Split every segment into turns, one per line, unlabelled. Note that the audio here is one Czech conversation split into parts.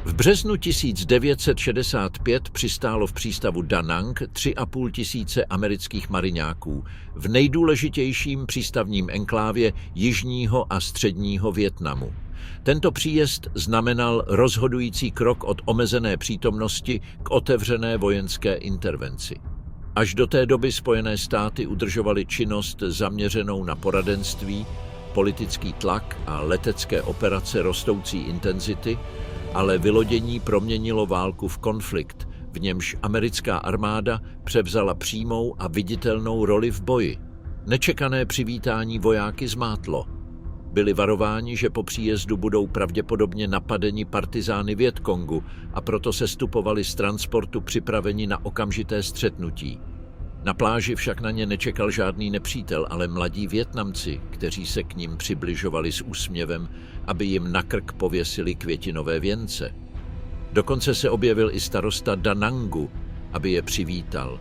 V březnu 1965 přistálo v přístavu Da Nang 3,5 tisíce amerických mariňáků v nejdůležitějším přístavním enklávě jižního a středního Vietnamu. Tento příjezd znamenal rozhodující krok od omezené přítomnosti k otevřené vojenské intervenci. Až do té doby Spojené státy udržovaly činnost zaměřenou na poradenství, politický tlak a letecké operace rostoucí intenzity, ale vylodění proměnilo válku v konflikt, v němž americká armáda převzala přímou a viditelnou roli v boji. Nečekané přivítání vojáky zmátlo. Byli varováni, že po příjezdu budou pravděpodobně napadeni partizány Vietkongu a proto sestupovali z transportu připraveni na okamžité střetnutí. Na pláži však na ně nečekal žádný nepřítel, ale mladí Vietnamci, kteří se k nim přibližovali s úsměvem, aby jim na krk pověsili květinové věnce. Dokonce se objevil i starosta Da Nangu, aby je přivítal.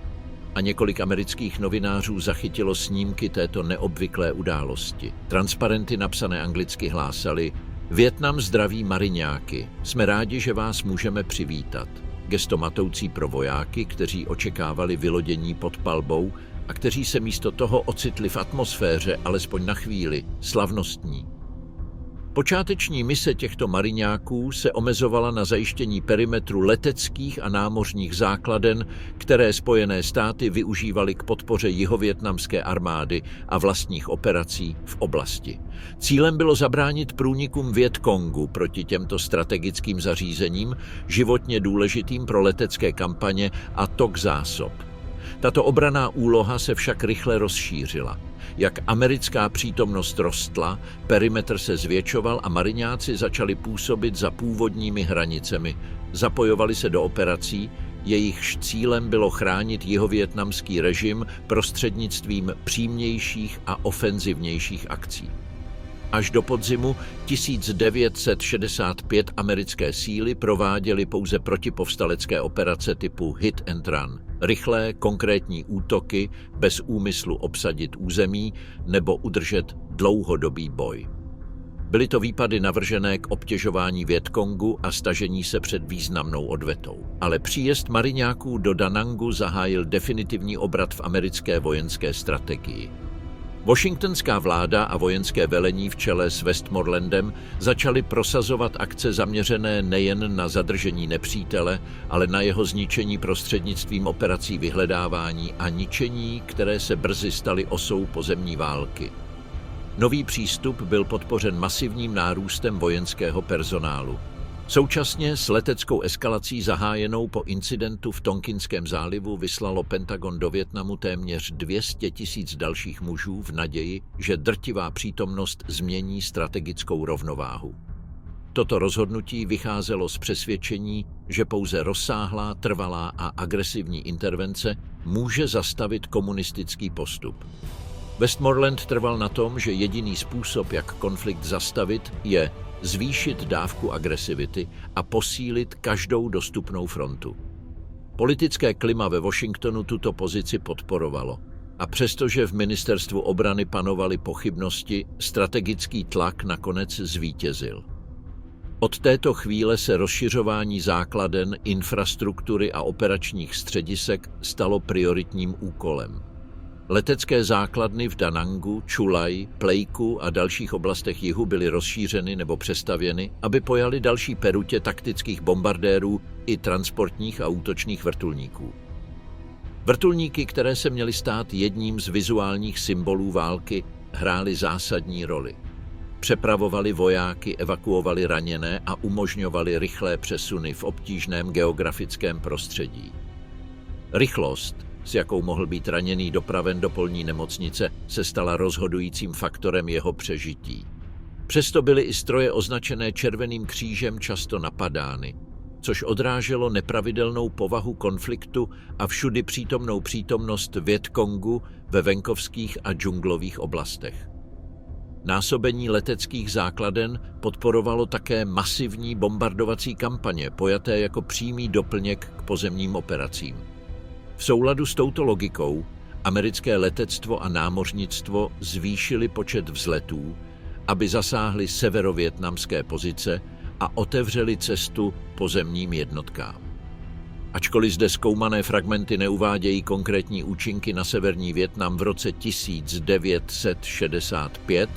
A několik amerických novinářů zachytilo snímky této neobvyklé události. Transparenty napsané anglicky hlásaly: Vietnam zdraví mariňáky, jsme rádi, že vás můžeme přivítat. Gesto matoucí pro vojáky, kteří očekávali vylodění pod palbou a kteří se místo toho ocitli v atmosféře, alespoň na chvíli, slavnostní. Počáteční mise těchto mariňáků se omezovala na zajištění perimetru leteckých a námořních základen, které Spojené státy využívaly k podpoře jihovietnamské armády a vlastních operací v oblasti. Cílem bylo zabránit průnikům Vietkongu proti těmto strategickým zařízením, životně důležitým pro letecké kampaně a tok zásob. Tato obranná úloha se však rychle rozšířila. Jak americká přítomnost rostla, perimetr se zvětšoval a mariňáci začali působit za původními hranicemi. Zapojovali se do operací, jejichž cílem bylo chránit jihovietnamský režim prostřednictvím přímějších a ofenzivnějších akcí. Až do podzimu 1965 americké síly prováděly pouze protipovstalecké operace typu hit and run, rychlé, konkrétní útoky bez úmyslu obsadit území nebo udržet dlouhodobý boj. Byly to výpady navržené k obtěžování Vietkongu a stažení se před významnou odvetou. Ale příjezd mariňáků do Da Nangu zahájil definitivní obrat v americké vojenské strategii. Washingtonská vláda a vojenské velení v čele s Westmorelandem začaly prosazovat akce zaměřené nejen na zadržení nepřítele, ale na jeho zničení prostřednictvím operací vyhledávání a ničení, které se brzy staly osou pozemní války. Nový přístup byl podpořen masivním nárůstem vojenského personálu. Současně s leteckou eskalací zahájenou po incidentu v Tonkinském zálivu vyslalo Pentagon do Vietnamu téměř 200 000 dalších mužů v naději, že drtivá přítomnost změní strategickou rovnováhu. Toto rozhodnutí vycházelo z přesvědčení, že pouze rozsáhlá, trvalá a agresivní intervence může zastavit komunistický postup. Westmoreland trval na tom, že jediný způsob, jak konflikt zastavit, je zvýšit dávku agresivity a posílit každou dostupnou frontu. Politické klima ve Washingtonu tuto pozici podporovalo. A přestože v ministerstvu obrany panovaly pochybnosti, strategický tlak nakonec zvítězil. Od této chvíle se rozšiřování základen, infrastruktury a operačních středisek stalo prioritním úkolem. Letecké základny v Da Nangu, Chulai, Pleiku a dalších oblastech jihu byly rozšířeny nebo přestavěny, aby pojaly další perutě taktických bombardérů i transportních a útočných vrtulníků. Vrtulníky, které se měly stát jedním z vizuálních symbolů války, hrály zásadní roli. Přepravovali vojáky, evakuovali raněné a umožňovali rychlé přesuny v obtížném geografickém prostředí. Rychlost, s jakou mohl být raněný dopraven do polní nemocnice, se stala rozhodujícím faktorem jeho přežití. Přesto byly i stroje označené Červeným křížem často napadány, což odráželo nepravidelnou povahu konfliktu a všudy přítomnou přítomnost Vietkongu ve venkovských a džunglových oblastech. Násobení leteckých základen podporovalo také masivní bombardovací kampaně, pojaté jako přímý doplněk k pozemním operacím. V souladu s touto logikou americké letectvo a námořnictvo zvýšily počet vzletů, aby zasáhly severovietnamské pozice a otevřeli cestu pozemním jednotkám. Ačkoliv zde zkoumané fragmenty neuvádějí konkrétní účinky na severní Vietnam v roce 1965,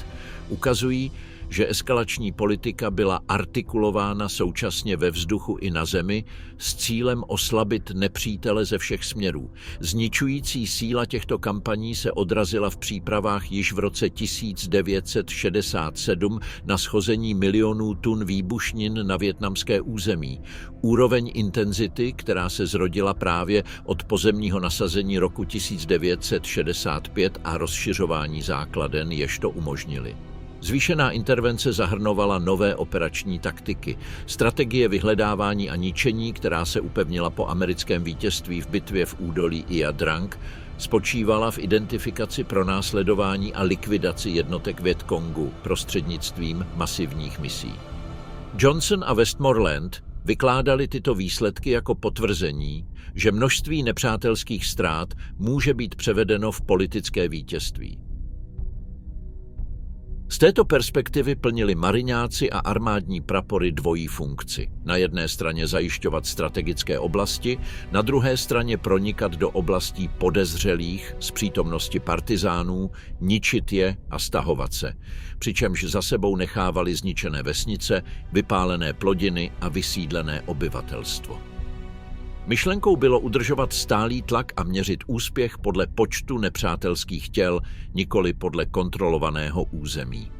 ukazují, že eskalační politika byla artikulována současně ve vzduchu i na zemi s cílem oslabit nepřítele ze všech směrů. Zničující síla těchto kampaní se odrazila v přípravách již v roce 1967 na schození milionů tun výbušnin na vietnamské území. Úroveň intenzity, která se zrodila právě od pozemního nasazení roku 1965 a rozšiřování základen, jež to umožnili. Zvýšená intervence zahrnovala nové operační taktiky, strategie vyhledávání a ničení, která se upevnila po americkém vítězství v bitvě v údolí Ia Drang, spočívala v identifikaci, pronásledování a likvidaci jednotek Vietcongu prostřednictvím masivních misí. Johnson a Westmoreland vykládali tyto výsledky jako potvrzení, že množství nepřátelských ztrát může být převedeno v politické vítězství. Z této perspektivy plnili mariňáci a armádní prapory dvojí funkci. Na jedné straně zajišťovat strategické oblasti, na druhé straně pronikat do oblastí podezřelých z přítomnosti partizánů, ničit je a stahovat se, přičemž za sebou nechávali zničené vesnice, vypálené plodiny a vysídlené obyvatelstvo. Myšlenkou bylo udržovat stálý tlak a měřit úspěch podle počtu nepřátelských těl, nikoli podle kontrolovaného území.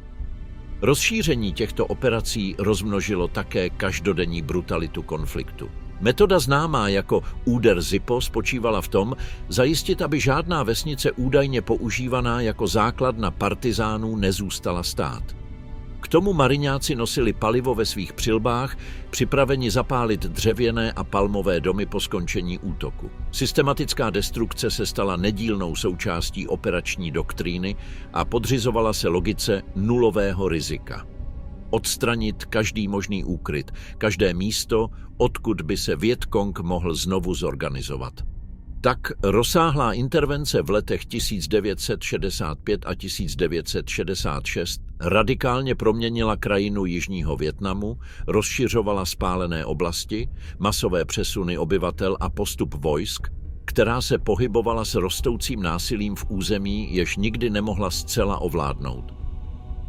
Rozšíření těchto operací rozmnožilo také každodenní brutalitu konfliktu. Metoda známá jako úder Zippo spočívala v tom, zajistit, aby žádná vesnice údajně používaná jako základna partizánů nezůstala stát. K tomu mariňáci nosili palivo ve svých přilbách, připraveni zapálit dřevěné a palmové domy po skončení útoku. Systematická destrukce se stala nedílnou součástí operační doktríny a podřizovala se logice nulového rizika. Odstranit každý možný úkryt, každé místo, odkud by se Vietcong mohl znovu zorganizovat. Tak rozsáhlá intervence v letech 1965 a 1966 radikálně proměnila krajinu jižního Vietnamu, rozšiřovala spálené oblasti, masové přesuny obyvatel a postup vojsk, která se pohybovala s rostoucím násilím v území, jež nikdy nemohla zcela ovládnout.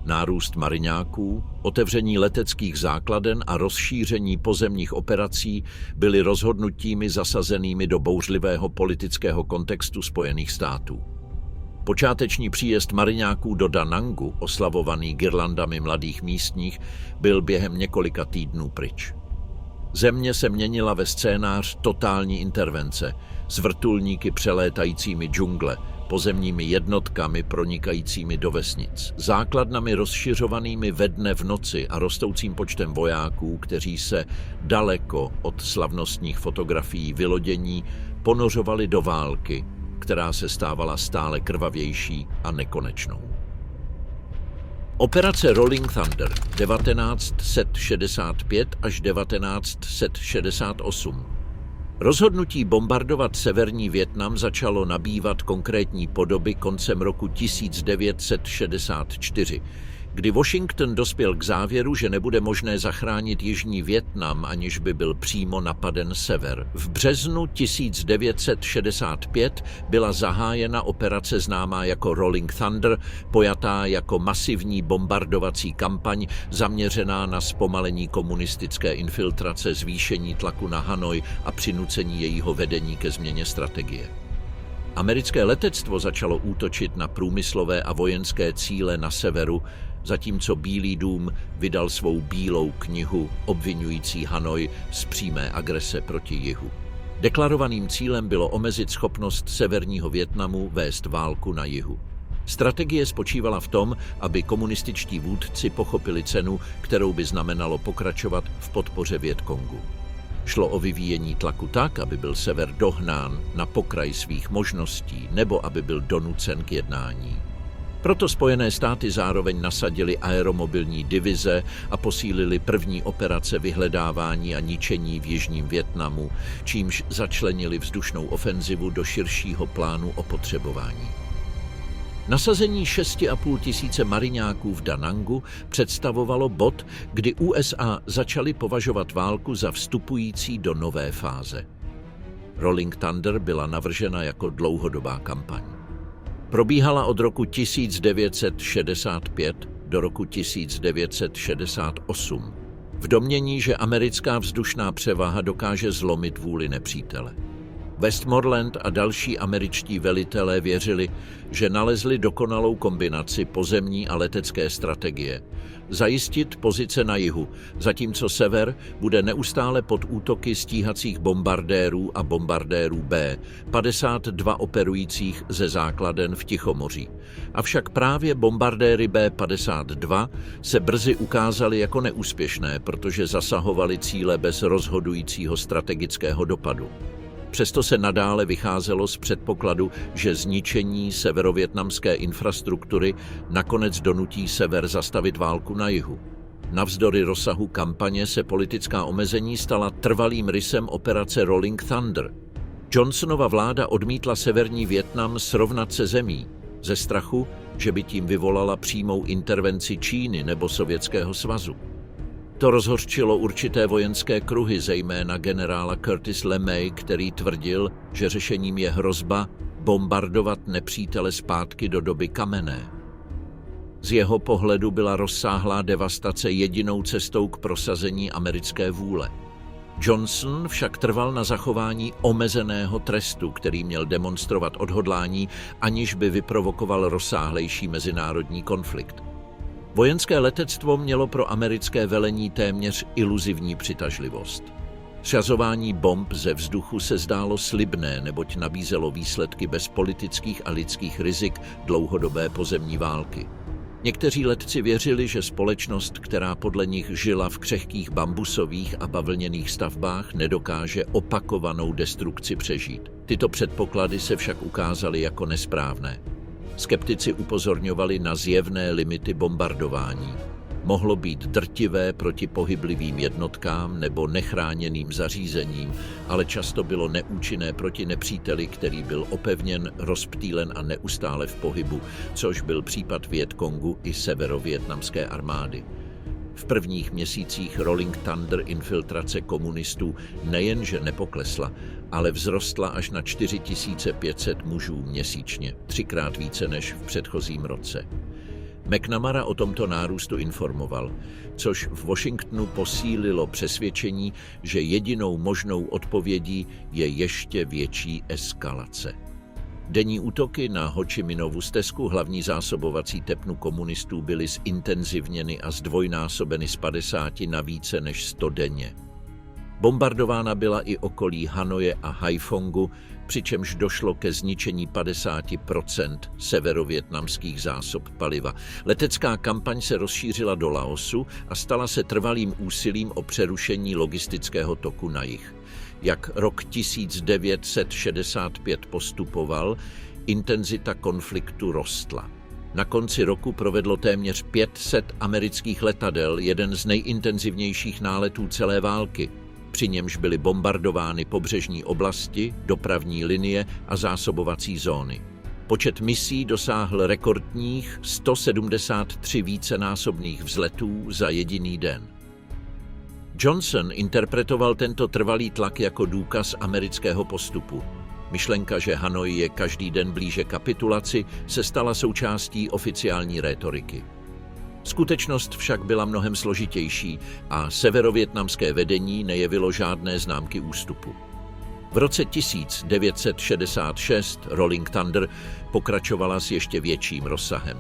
Nárůst mariňáků, otevření leteckých základen a rozšíření pozemních operací byly rozhodnutími zasazenými do bouřlivého politického kontextu Spojených států. Počáteční příjezd mariňáků do Da Nangu, oslavovaný girlandami mladých místních, byl během několika týdnů pryč. Země se měnila ve scénář totální intervence, s vrtulníky přelétajícími džungle, pozemními jednotkami pronikajícími do vesnic, základnami rozšiřovanými ve dne v noci a rostoucím počtem vojáků, kteří se daleko od slavnostních fotografií vylodění ponořovali do války, která se stávala stále krvavější a nekonečnou. Operace Rolling Thunder 1965 až 1968. Rozhodnutí bombardovat severní Vietnam začalo nabývat konkrétní podoby koncem roku 1964, kdy Washington dospěl k závěru, že nebude možné zachránit jižní Vietnam, aniž by byl přímo napaden sever. V březnu 1965 byla zahájena operace známá jako Rolling Thunder, pojatá jako masivní bombardovací kampaň zaměřená na zpomalení komunistické infiltrace, zvýšení tlaku na Hanoj a přinucení jejího vedení ke změně strategie. Americké letectvo začalo útočit na průmyslové a vojenské cíle na severu, zatímco Bílý dům vydal svou bílou knihu obvinující Hanoj z přímé agrese proti jihu. Deklarovaným cílem bylo omezit schopnost severního Vietnamu vést válku na jihu. Strategie spočívala v tom, aby komunističtí vůdci pochopili cenu, kterou by znamenalo pokračovat v podpoře Vietcongu. Šlo o vyvíjení tlaku tak, aby byl sever dohnán na pokraj svých možností nebo aby byl donucen k jednání. Proto Spojené státy zároveň nasadily aeromobilní divize a posílili první operace vyhledávání a ničení v jižním Vietnamu, čímž začlenili vzdušnou ofenzivu do širšího plánu opotřebování. Nasazení 6,5 tisíce mariňáků v Da Nangu představovalo bod, kdy USA začaly považovat válku za vstupující do nové fáze. Rolling Thunder byla navržena jako dlouhodobá kampaň. Probíhala od roku 1965 do roku 1968 v domnění, že americká vzdušná převaha dokáže zlomit vůli nepřítele. Westmoreland a další američtí velitelé věřili, že nalezli dokonalou kombinaci pozemní a letecké strategie. Zajistit pozice na jihu, zatímco sever bude neustále pod útoky stíhacích bombardérů a bombardérů B-52 operujících ze základen v Tichomoří. Avšak právě bombardéry B-52 se brzy ukázaly jako neúspěšné, protože zasahovaly cíle bez rozhodujícího strategického dopadu. Přesto se nadále vycházelo z předpokladu, že zničení severovietnamské infrastruktury nakonec donutí sever zastavit válku na jihu. Navzdory rozsahu kampaně se politická omezení stala trvalým rysem operace Rolling Thunder. Johnsonova vláda odmítla severní Vietnam srovnat se zemí, ze strachu, že by tím vyvolala přímou intervenci Číny nebo Sovětského svazu. To rozhořčilo určité vojenské kruhy, zejména generála Curtis LeMay, který tvrdil, že řešením je hrozba bombardovat nepřítele zpátky do doby kamenné. Z jeho pohledu byla rozsáhlá devastace jedinou cestou k prosazení americké vůle. Johnson však trval na zachování omezeného trestu, který měl demonstrovat odhodlání, aniž by vyprovokoval rozsáhlejší mezinárodní konflikt. Vojenské letectvo mělo pro americké velení téměř iluzivní přitažlivost. Šazování bomb ze vzduchu se zdálo slibné, neboť nabízelo výsledky bez politických a lidských rizik dlouhodobé pozemní války. Někteří letci věřili, že společnost, která podle nich žila v křehkých bambusových a bavlněných stavbách, nedokáže opakovanou destrukci přežít. Tyto předpoklady se však ukázaly jako nesprávné. Skeptici upozorňovali na zjevné limity bombardování. Mohlo být drtivé proti pohyblivým jednotkám nebo nechráněným zařízením, ale často bylo neúčinné proti nepříteli, který byl opevněn, rozptýlen a neustále v pohybu, což byl případ Vietkongu i severovietnamské armády. V prvních měsících Rolling Thunder infiltrace komunistů nejenže nepoklesla, ale vzrostla až na 4500 mužů měsíčně, 3krát více než v předchozím roce. McNamara o tomto nárůstu informoval, což v Washingtonu posílilo přesvědčení, že jedinou možnou odpovědí je ještě větší eskalace. Denní útoky na Ho Chi Minovu stezku, hlavní zásobovací tepnu komunistů, byly zintenzivněny a zdvojnásobeny z 50 na více než 100 denně. Bombardována byla i okolí Hanoje a Haifongu, přičemž došlo ke zničení 50% severovietnamských zásob paliva. Letecká kampaň se rozšířila do Laosu a stala se trvalým úsilím o přerušení logistického toku na jih. Jak rok 1965 postupoval, intenzita konfliktu rostla. Na konci roku provedlo téměř 500 amerických letadel jeden z nejintenzivnějších náletů celé války, při němž byly bombardovány pobřežní oblasti, dopravní linie a zásobovací zóny. Počet misí dosáhl rekordních 173 vícenásobných vzletů za jediný den. Johnson interpretoval tento trvalý tlak jako důkaz amerického postupu. Myšlenka, že Hanoj je každý den blíže kapitulaci, se stala součástí oficiální rétoriky. Skutečnost však byla mnohem složitější a severovietnamské vedení nejevilo žádné známky ústupu. V roce 1966 Rolling Thunder pokračovala s ještě větším rozsahem.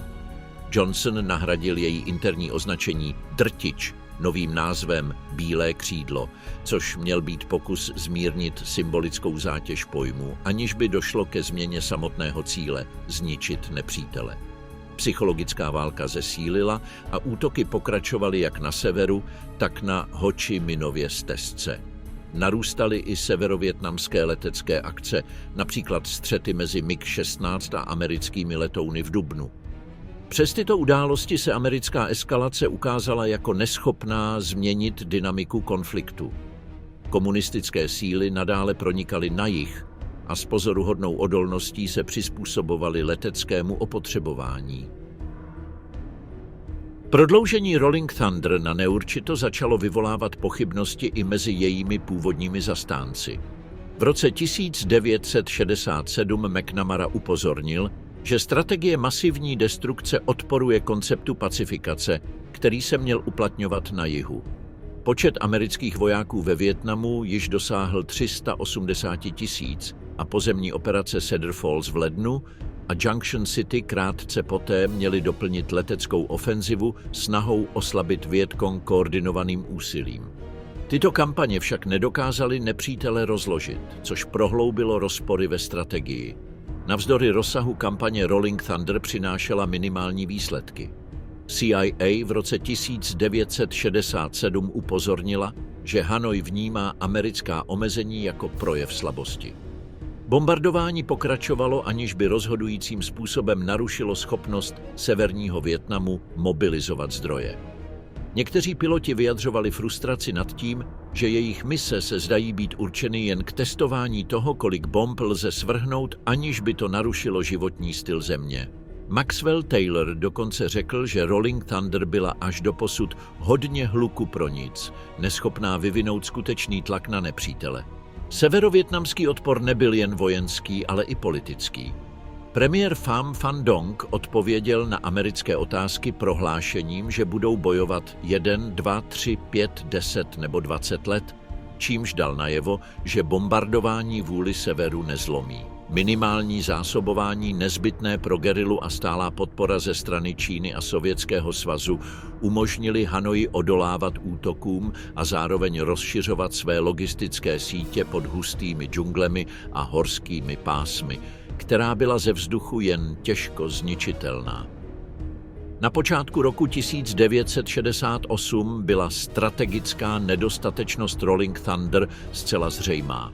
Johnson nahradil její interní označení Drtič novým názvem Bílé křídlo, což měl být pokus zmírnit symbolickou zátěž pojmu, aniž by došlo ke změně samotného cíle zničit nepřítele. Psychologická válka zesílila a útoky pokračovaly jak na severu, tak na Ho Chi Minově stezce. Narůstaly i severovietnamské letecké akce, například střety mezi MiG-16 a americkými letouny v dubnu. Přes tyto události se americká eskalace ukázala jako neschopná změnit dynamiku konfliktu. Komunistické síly nadále pronikaly na jih a s pozoruhodnou odolností se přizpůsobovali leteckému opotřebování. Prodloužení Rolling Thunder na neurčito začalo vyvolávat pochybnosti i mezi jejími původními zastánci. V roce 1967 McNamara upozornil, že strategie masivní destrukce odporuje konceptu pacifikace, který se měl uplatňovat na jihu. Počet amerických vojáků ve Vietnamu již dosáhl 380 000 a pozemní operace Cedar Falls v lednu a Junction City krátce poté měly doplnit leteckou ofenzivu snahou oslabit Vietcong koordinovaným úsilím. Tyto kampaně však nedokázaly nepřítele rozložit, což prohloubilo rozpory ve strategii. Navzdory rozsahu kampaně Rolling Thunder přinášela minimální výsledky. CIA v roce 1967 upozornila, že Hanoj vnímá americká omezení jako projev slabosti. Bombardování pokračovalo, aniž by rozhodujícím způsobem narušilo schopnost severního Vietnamu mobilizovat zdroje. Někteří piloti vyjadřovali frustraci nad tím, že jejich mise se zdají být určeny jen k testování toho, kolik bomb lze svrhnout, aniž by to narušilo životní styl země. Maxwell Taylor dokonce řekl, že Rolling Thunder byla až doposud hodně hluku pro nic, neschopná vyvinout skutečný tlak na nepřítele. Severovietnamský odpor nebyl jen vojenský, ale i politický. Premiér Pham Van Dong odpověděl na americké otázky prohlášením, že budou bojovat 1, 2, 3, 5, 10 nebo 20 let, čímž dal najevo, že bombardování vůli severu nezlomí. Minimální zásobování nezbytné pro gerilu a stálá podpora ze strany Číny a Sovětského svazu umožnili Hanoji odolávat útokům a zároveň rozšiřovat své logistické sítě pod hustými džunglemi a horskými pásmy, která byla ze vzduchu jen těžko zničitelná. Na počátku roku 1968 byla strategická nedostatečnost Rolling Thunder zcela zřejmá.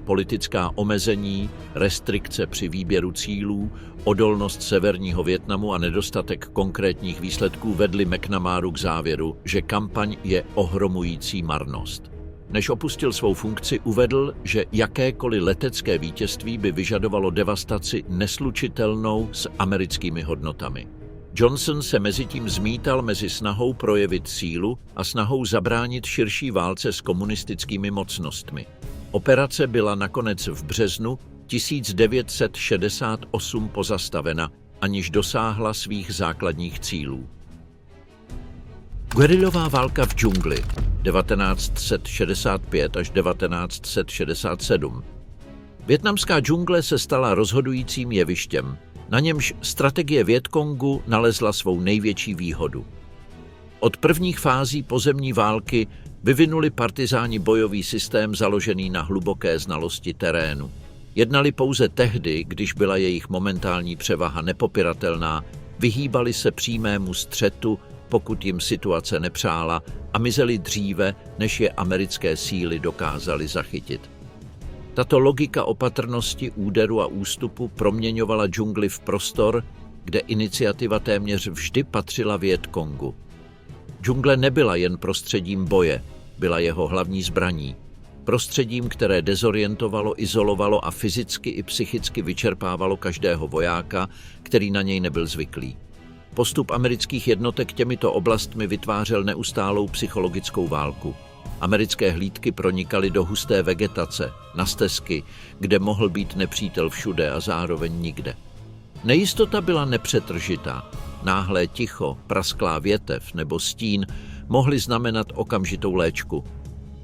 Politická omezení, restrikce při výběru cílů, odolnost severního Vietnamu a nedostatek konkrétních výsledků vedli McNamaru k závěru, že kampaň je ohromující marnost. Než opustil svou funkci, uvedl, že jakékoliv letecké vítězství by vyžadovalo devastaci neslučitelnou s americkými hodnotami. Johnson se mezitím zmítal mezi snahou projevit sílu a snahou zabránit širší válce s komunistickými mocnostmi. Operace byla nakonec v březnu 1968 pozastavena, aniž dosáhla svých základních cílů. Guerilová válka v džungli 1965 až 1967. Vietnamská džungle se stala rozhodujícím jevištěm, na němž strategie Vietcongu nalezla svou největší výhodu. Od prvních fází pozemní války vyvinuli partizáni bojový systém založený na hluboké znalosti terénu. Jednali pouze tehdy, když byla jejich momentální převaha nepopiratelná, vyhýbali se přímému střetu, pokud jim situace nepřála, a mizeli dříve, než je americké síly dokázaly zachytit. Tato logika opatrnosti, úderu a ústupu proměňovala džungli v prostor, kde iniciativa téměř vždy patřila Vietcongu. Džungle nebyla jen prostředím boje, byla jeho hlavní zbraní. Prostředím, které dezorientovalo, izolovalo a fyzicky i psychicky vyčerpávalo každého vojáka, který na něj nebyl zvyklý. Postup amerických jednotek těmito oblastmi vytvářel neustálou psychologickou válku. Americké hlídky pronikaly do husté vegetace, na stezky, kde mohl být nepřítel všude a zároveň nikde. Nejistota byla nepřetržitá. Náhlé ticho, prasklá větev nebo stín mohly znamenat okamžitou léčku.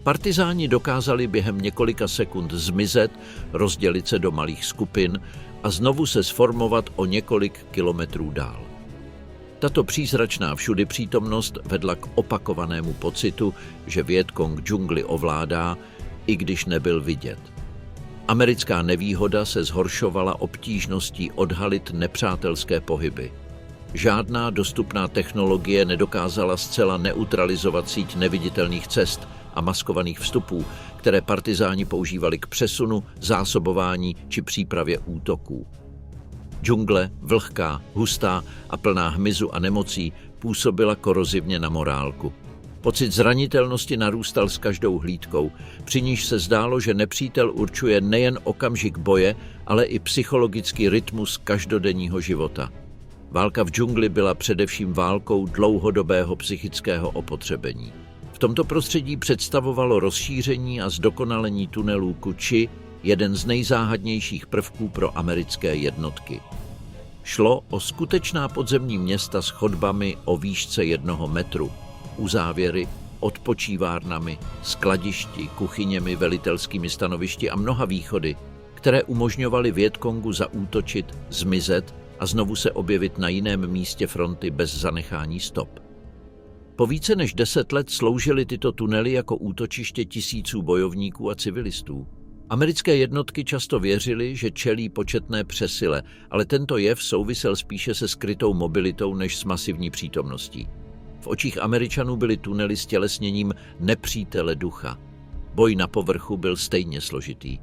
Partizáni dokázali během několika sekund zmizet, rozdělit se do malých skupin a znovu se sformovat o několik kilometrů dál. Tato přízračná všudy přítomnost vedla k opakovanému pocitu, že Vietcong džungli ovládá, i když nebyl vidět. Americká nevýhoda se zhoršovala obtížností odhalit nepřátelské pohyby. Žádná dostupná technologie nedokázala zcela neutralizovat síť neviditelných cest a maskovaných vstupů, které partizáni používali k přesunu, zásobování či přípravě útoků. Džungle, vlhká, hustá a plná hmyzu a nemocí, působila korozivně na morálku. Pocit zranitelnosti narůstal s každou hlídkou, při níž se zdálo, že nepřítel určuje nejen okamžik boje, ale i psychologický rytmus každodenního života. Válka v džungli byla především válkou dlouhodobého psychického opotřebení. V tomto prostředí představovalo rozšíření a zdokonalení tunelů Ku-chi jeden z nejzáhadnějších prvků pro americké jednotky. Šlo o skutečná podzemní města s chodbami o výšce 1 metru, uzávěry, odpočívárnami, skladišti, kuchyněmi, velitelskými stanovišti a mnoha východy, které umožňovaly Vietkongu zaútočit, zmizet a znovu se objevit na jiném místě fronty bez zanechání stop. Po více než 10 let sloužily tyto tunely jako útočiště tisíců bojovníků a civilistů. Americké jednotky často věřily, že čelí početné přesile, ale tento jev souvisel spíše se skrytou mobilitou než s masivní přítomností. V očích Američanů byly tunely stělesněním nepřítele ducha. Boj na povrchu byl stejně složitý.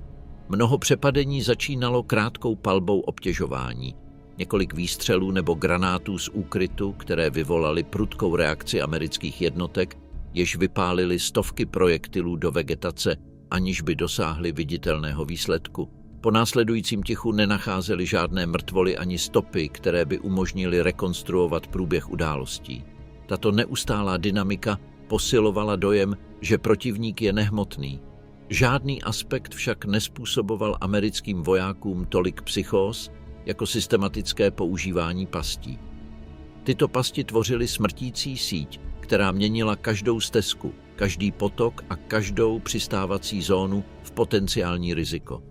Mnoho přepadení začínalo krátkou palbou obtěžování. Několik výstřelů nebo granátů z úkrytu, které vyvolaly prudkou reakci amerických jednotek, jež vypálily stovky projektilů do vegetace, aniž by dosáhly viditelného výsledku. Po následujícím tichu nenacházeli žádné mrtvoly ani stopy, které by umožnily rekonstruovat průběh událostí. Tato neustálá dynamika posilovala dojem, že protivník je nehmotný. Žádný aspekt však nespůsoboval americkým vojákům tolik psychóz, jako systematické používání pastí. Tyto pasti tvořily smrtící síť, která měnila každou stezku, každý potok a každou přistávací zónu v potenciální riziko.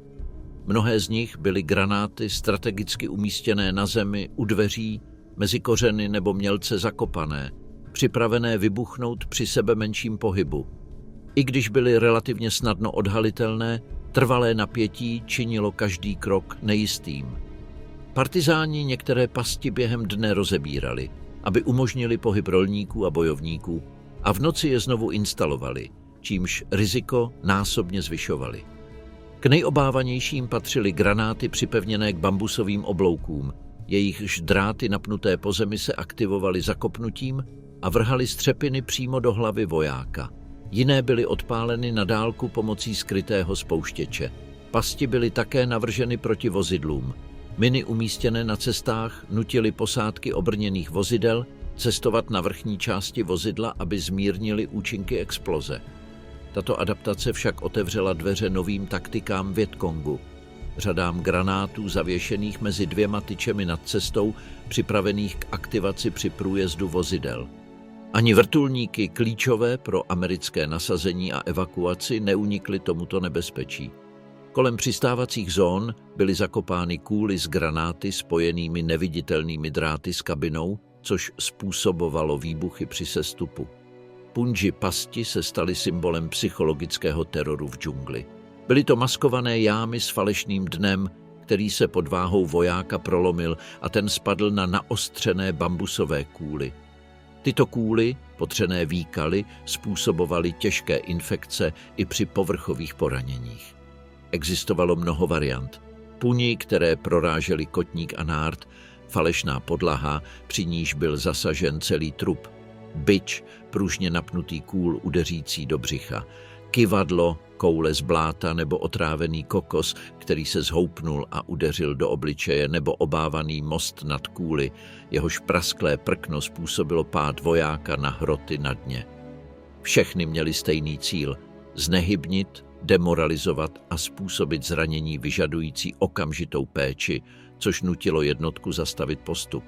Mnohé z nich byly granáty strategicky umístěné na zemi, u dveří, mezi kořeny nebo mělce zakopané, připravené vybuchnout při sebemenším pohybu. I když byly relativně snadno odhalitelné, trvalé napětí činilo každý krok nejistým. Partizáni některé pasti během dne rozebírali, aby umožnili pohyb rolníků a bojovníků, a v noci je znovu instalovali, čímž riziko násobně zvyšovali. K nejobávanějším patřily granáty připevněné k bambusovým obloukům, jejichž dráty napnuté po zemi se aktivovaly zakopnutím a vrhaly střepiny přímo do hlavy vojáka. Jiné byly odpáleny na dálku pomocí skrytého spouštěče. Pasti byly také navrženy proti vozidlům. Miny umístěné na cestách nutily posádky obrněných vozidel cestovat na vrchní části vozidla, aby zmírnili účinky exploze. Tato adaptace však otevřela dveře novým taktikám Vietkongu. Řadám granátů zavěšených mezi 2 tyčemi nad cestou, připravených k aktivaci při průjezdu vozidel. Ani vrtulníky klíčové pro americké nasazení a evakuaci neunikly tomuto nebezpečí. Kolem přistávacích zón byly zakopány kůly z granáty spojenými neviditelnými dráty s kabinou, což způsobovalo výbuchy při sestupu. Punji pasti se staly symbolem psychologického teroru v džungli. Byly to maskované jámy s falešným dnem, který se pod váhou vojáka prolomil a ten spadl na naostřené bambusové kůly. Tyto kůly, potřené výkaly, způsobovaly těžké infekce i při povrchových poraněních. Existovalo mnoho variant. Puni, které prorážely kotník a nárt, falešná podlaha, při níž byl zasažen celý trup, bič, pružně napnutý kůl udeřící do břicha, kyvadlo, koule z bláta nebo otrávený kokos, který se zhoupnul a udeřil do obličeje, nebo obávaný most nad kůly, jehož prasklé prkno způsobilo pád vojáka na hroty na dně. Všechny měly stejný cíl – znehybnit, demoralizovat a způsobit zranění vyžadující okamžitou péči, což nutilo jednotku zastavit postup.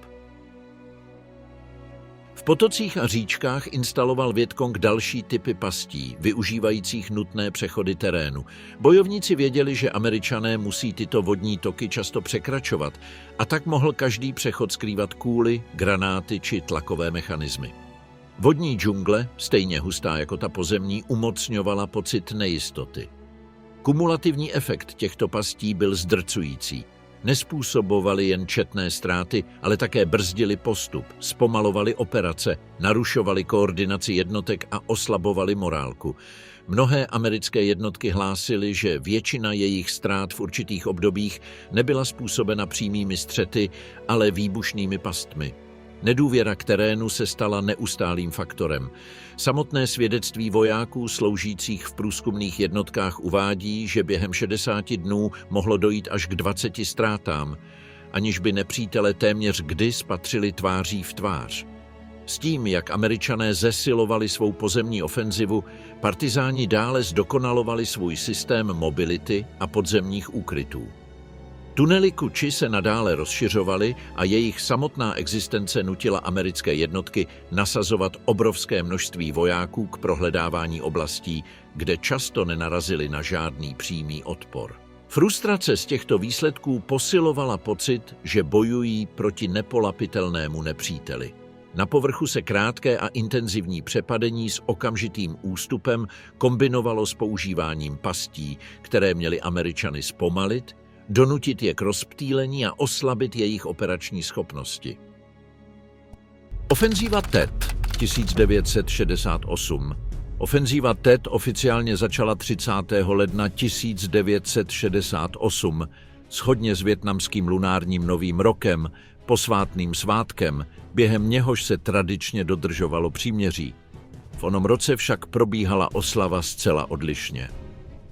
V potocích a říčkách instaloval Vietkong další typy pastí, využívajících nutné přechody terénu. Bojovníci věděli, že Američané musí tyto vodní toky často překračovat, a tak mohl každý přechod skrývat kůly, granáty či tlakové mechanismy. Vodní džungle, stejně hustá jako ta pozemní, umocňovala pocit nejistoty. Kumulativní efekt těchto pastí byl zdrcující. Nezpůsobovali jen četné ztráty, ale také brzdili postup, zpomalovali operace, narušovali koordinaci jednotek a oslabovali morálku. Mnohé americké jednotky hlásily, že většina jejich ztrát v určitých obdobích nebyla způsobena přímými střety, ale výbušnými pastmi. Nedůvěra k terénu se stala neustálým faktorem. Samotné svědectví vojáků sloužících v průzkumných jednotkách uvádí, že během 60 dnů mohlo dojít až k 20 ztrátám, aniž by nepřítele téměř kdy spatřili tváří v tvář. S tím, jak Američané zesilovali svou pozemní ofenzivu, partizáni dále zdokonalovali svůj systém mobility a podzemních úkrytů. Tunely Kuči se nadále rozšiřovaly a jejich samotná existence nutila americké jednotky nasazovat obrovské množství vojáků k prohledávání oblastí, kde často nenarazili na žádný přímý odpor. Frustrace z těchto výsledků posilovala pocit, že bojují proti nepolapitelnému nepříteli. Na povrchu se krátké a intenzivní přepadení s okamžitým ústupem kombinovalo s používáním pastí, které měly Američany zpomalit, donutit je k rozptýlení a oslabit jejich operační schopnosti. Ofenzíva Tet 1968. Ofenzíva Tet oficiálně začala 30. ledna 1968, shodně s vietnamským lunárním novým rokem, posvátným svátkem, během něhož se tradičně dodržovalo příměří. V onom roce však probíhala oslava zcela odlišně.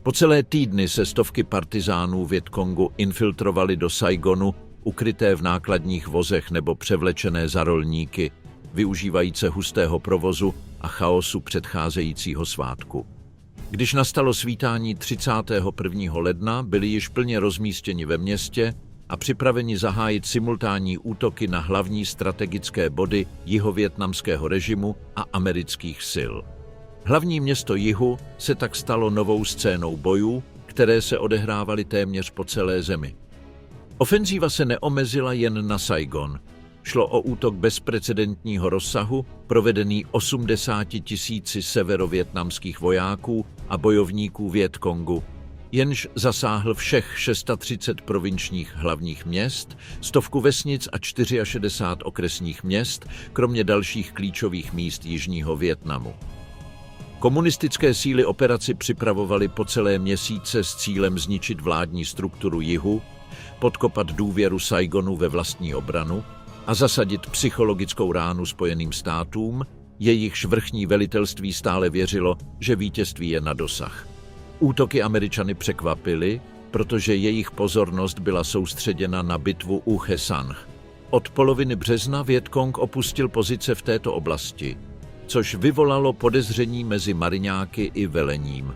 Po celé týdny se stovky partizánů Vietkongu infiltrovali do Saigonu, ukryté v nákladních vozech nebo převlečené za rolníky, využívající hustého provozu a chaosu předcházejícího svátku. Když nastalo svítání 31. ledna, byli již plně rozmístěni ve městě a připraveni zahájit simultánní útoky na hlavní strategické body jihovietnamského režimu a amerických sil. Hlavní město jihu se tak stalo novou scénou bojů, které se odehrávaly téměř po celé zemi. Ofenzíva se neomezila jen na Saigon. Šlo o útok bezprecedentního rozsahu, provedený 80 000 severovietnamských vojáků a bojovníků Vietkongu, jenž zasáhl všech 630 provinčních hlavních měst, 100 vesnic a 64 okresních měst, kromě dalších klíčových míst jižního Vietnamu. Komunistické síly operaci připravovaly po celé měsíce s cílem zničit vládní strukturu jihu, podkopat důvěru Saigonu ve vlastní obranu a zasadit psychologickou ránu Spojeným státům, jejichž vrchní velitelství stále věřilo, že vítězství je na dosah. Útoky Američany překvapily, protože jejich pozornost byla soustředěna na bitvu u Khe Sanh. Od poloviny března Vietkong opustil pozice v této oblasti, což vyvolalo podezření mezi mariňáky i velením.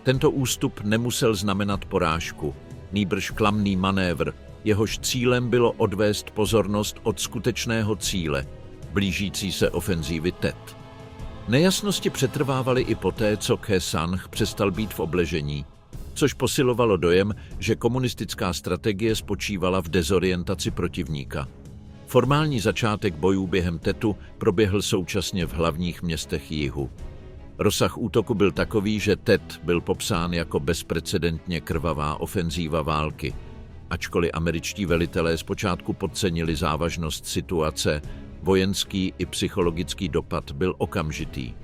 Tento ústup nemusel znamenat porážku, nýbrž klamný manévr, jehož cílem bylo odvést pozornost od skutečného cíle, blížící se ofenzívy Tet. Nejasnosti přetrvávaly i poté, co Khe Sanh přestal být v obležení, což posilovalo dojem, že komunistická strategie spočívala v dezorientaci protivníka. Formální začátek bojů během Tetu proběhl současně v hlavních městech jihu. Rozsah útoku byl takový, že Tet byl popsán jako bezprecedentně krvavá ofenzíva války. Ačkoliv američtí velitelé zpočátku podcenili závažnost situace, vojenský i psychologický dopad byl okamžitý.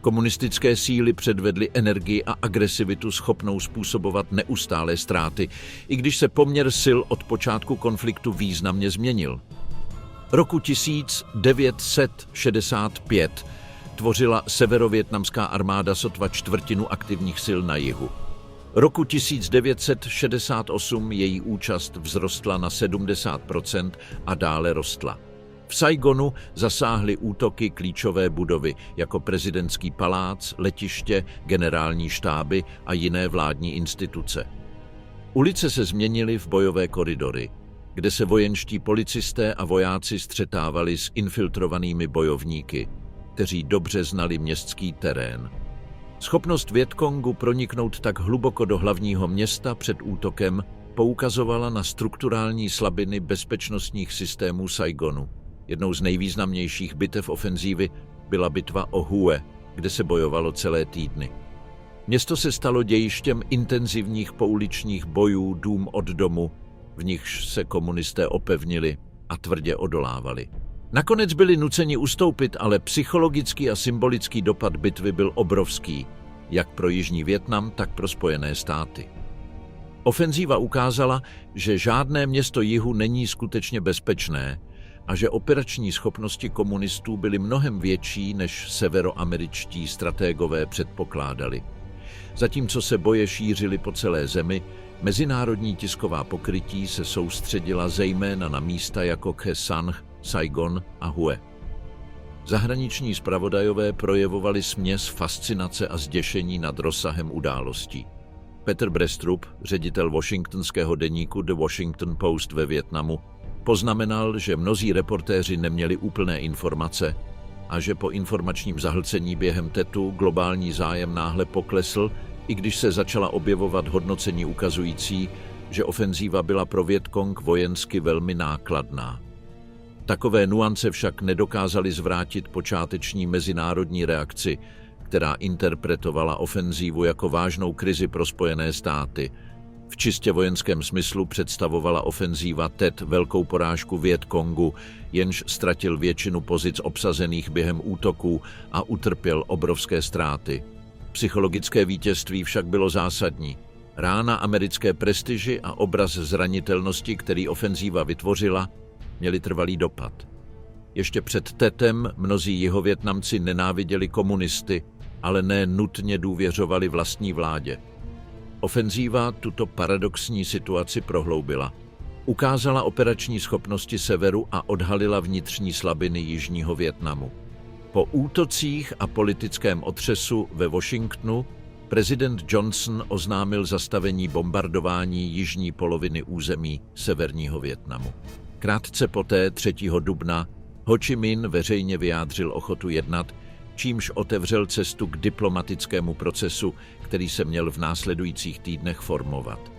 Komunistické síly předvedly energii a agresivitu schopnou způsobovat neustálé ztráty, i když se poměr sil od počátku konfliktu významně změnil. Roku 1965 tvořila severovietnamská armáda sotva čtvrtinu aktivních sil na jihu. Roku 1968 její účast vzrostla na 70% a dále rostla. V Saigonu zasáhly útoky klíčové budovy jako prezidentský palác, letiště, generální štáby a jiné vládní instituce. Ulice se změnily v bojové koridory, kde se vojenští policisté a vojáci střetávali s infiltrovanými bojovníky, kteří dobře znali městský terén. Schopnost Vietkongu proniknout tak hluboko do hlavního města před útokem poukazovala na strukturální slabiny bezpečnostních systémů Saigonu. Jednou z nejvýznamnějších bitev ofenzívy byla bitva o Hue, kde se bojovalo celé týdny. Město se stalo dějištěm intenzivních pouličních bojů dům od domu, v nichž se komunisté opevnili a tvrdě odolávali. Nakonec byli nuceni ustoupit, ale psychologický a symbolický dopad bitvy byl obrovský, jak pro Jižní Vietnam, tak pro Spojené státy. Ofenzíva ukázala, že žádné město jihu není skutečně bezpečné a že operační schopnosti komunistů byly mnohem větší, než severoameričtí stratégové předpokládali. Zatímco se boje šířily po celé zemi, mezinárodní tisková pokrytí se soustředila zejména na místa jako Khe Sanh, Saigon a Hue. Zahraniční zpravodajové projevovali směs fascinace a zděšení nad rozsahem událostí. Peter Brestrup, ředitel washingtonského deníku The Washington Post ve Vietnamu, poznamenal, že mnozí reportéři neměli úplné informace a že po informačním zahlcení během TETu globální zájem náhle poklesl, i když se začala objevovat hodnocení ukazující, že ofenzíva byla pro Vietkong vojensky velmi nákladná. Takové nuance však nedokázaly zvrátit počáteční mezinárodní reakci, která interpretovala ofenzívu jako vážnou krizi pro Spojené státy. V čistě vojenském smyslu představovala ofenzíva TET velkou porážku Vietkongu, jenž ztratil většinu pozic obsazených během útoků a utrpěl obrovské ztráty. Psychologické vítězství však bylo zásadní. Rána americké prestiži a obraz zranitelnosti, který ofenzíva vytvořila, měly trvalý dopad. Ještě před TETem mnozí Jihovietnamci nenáviděli komunisty, ale ne nutně důvěřovali vlastní vládě. Ofenzíva tuto paradoxní situaci prohloubila. Ukázala operační schopnosti severu a odhalila vnitřní slabiny jižního Vietnamu. Po útocích a politickém otřesu ve Washingtonu prezident Johnson oznámil zastavení bombardování jižní poloviny území severního Vietnamu. Krátce poté, 3. dubna, Ho Chi Minh veřejně vyjádřil ochotu jednat, čímž otevřel cestu k diplomatickému procesu, který se měl v následujících týdnech formovat.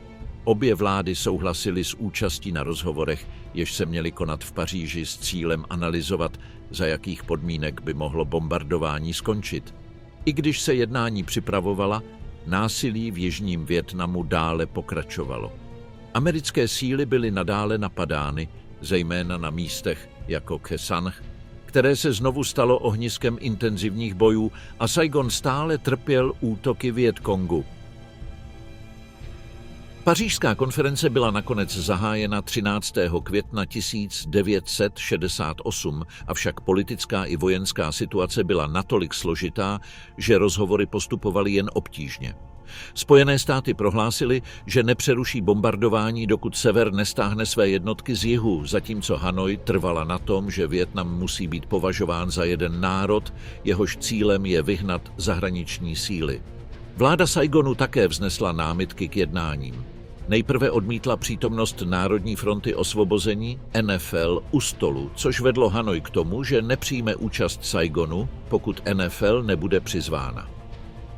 Obě vlády souhlasily s účastí na rozhovorech, jež se měly konat v Paříži s cílem analyzovat, za jakých podmínek by mohlo bombardování skončit. I když se jednání připravovala, násilí v jižním Vietnamu dále pokračovalo. Americké síly byly nadále napadány, zejména na místech jako Khe Sanh, které se znovu stalo ohniskem intenzivních bojů, a Saigon stále trpěl útoky Vietkongu. Pařížská konference byla nakonec zahájena 13. května 1968, avšak politická i vojenská situace byla natolik složitá, že rozhovory postupovaly jen obtížně. Spojené státy prohlásily, že nepřeruší bombardování, dokud sever nestáhne své jednotky z jihu, zatímco Hanoj trvala na tom, že Vietnam musí být považován za jeden národ, jehož cílem je vyhnat zahraniční síly. Vláda Saigonu také vznesla námitky k jednáním. Nejprve odmítla přítomnost Národní fronty osvobození NFL u stolu, což vedlo Hanoj k tomu, že nepřijme účast Saigonu, pokud NFL nebude přizvána.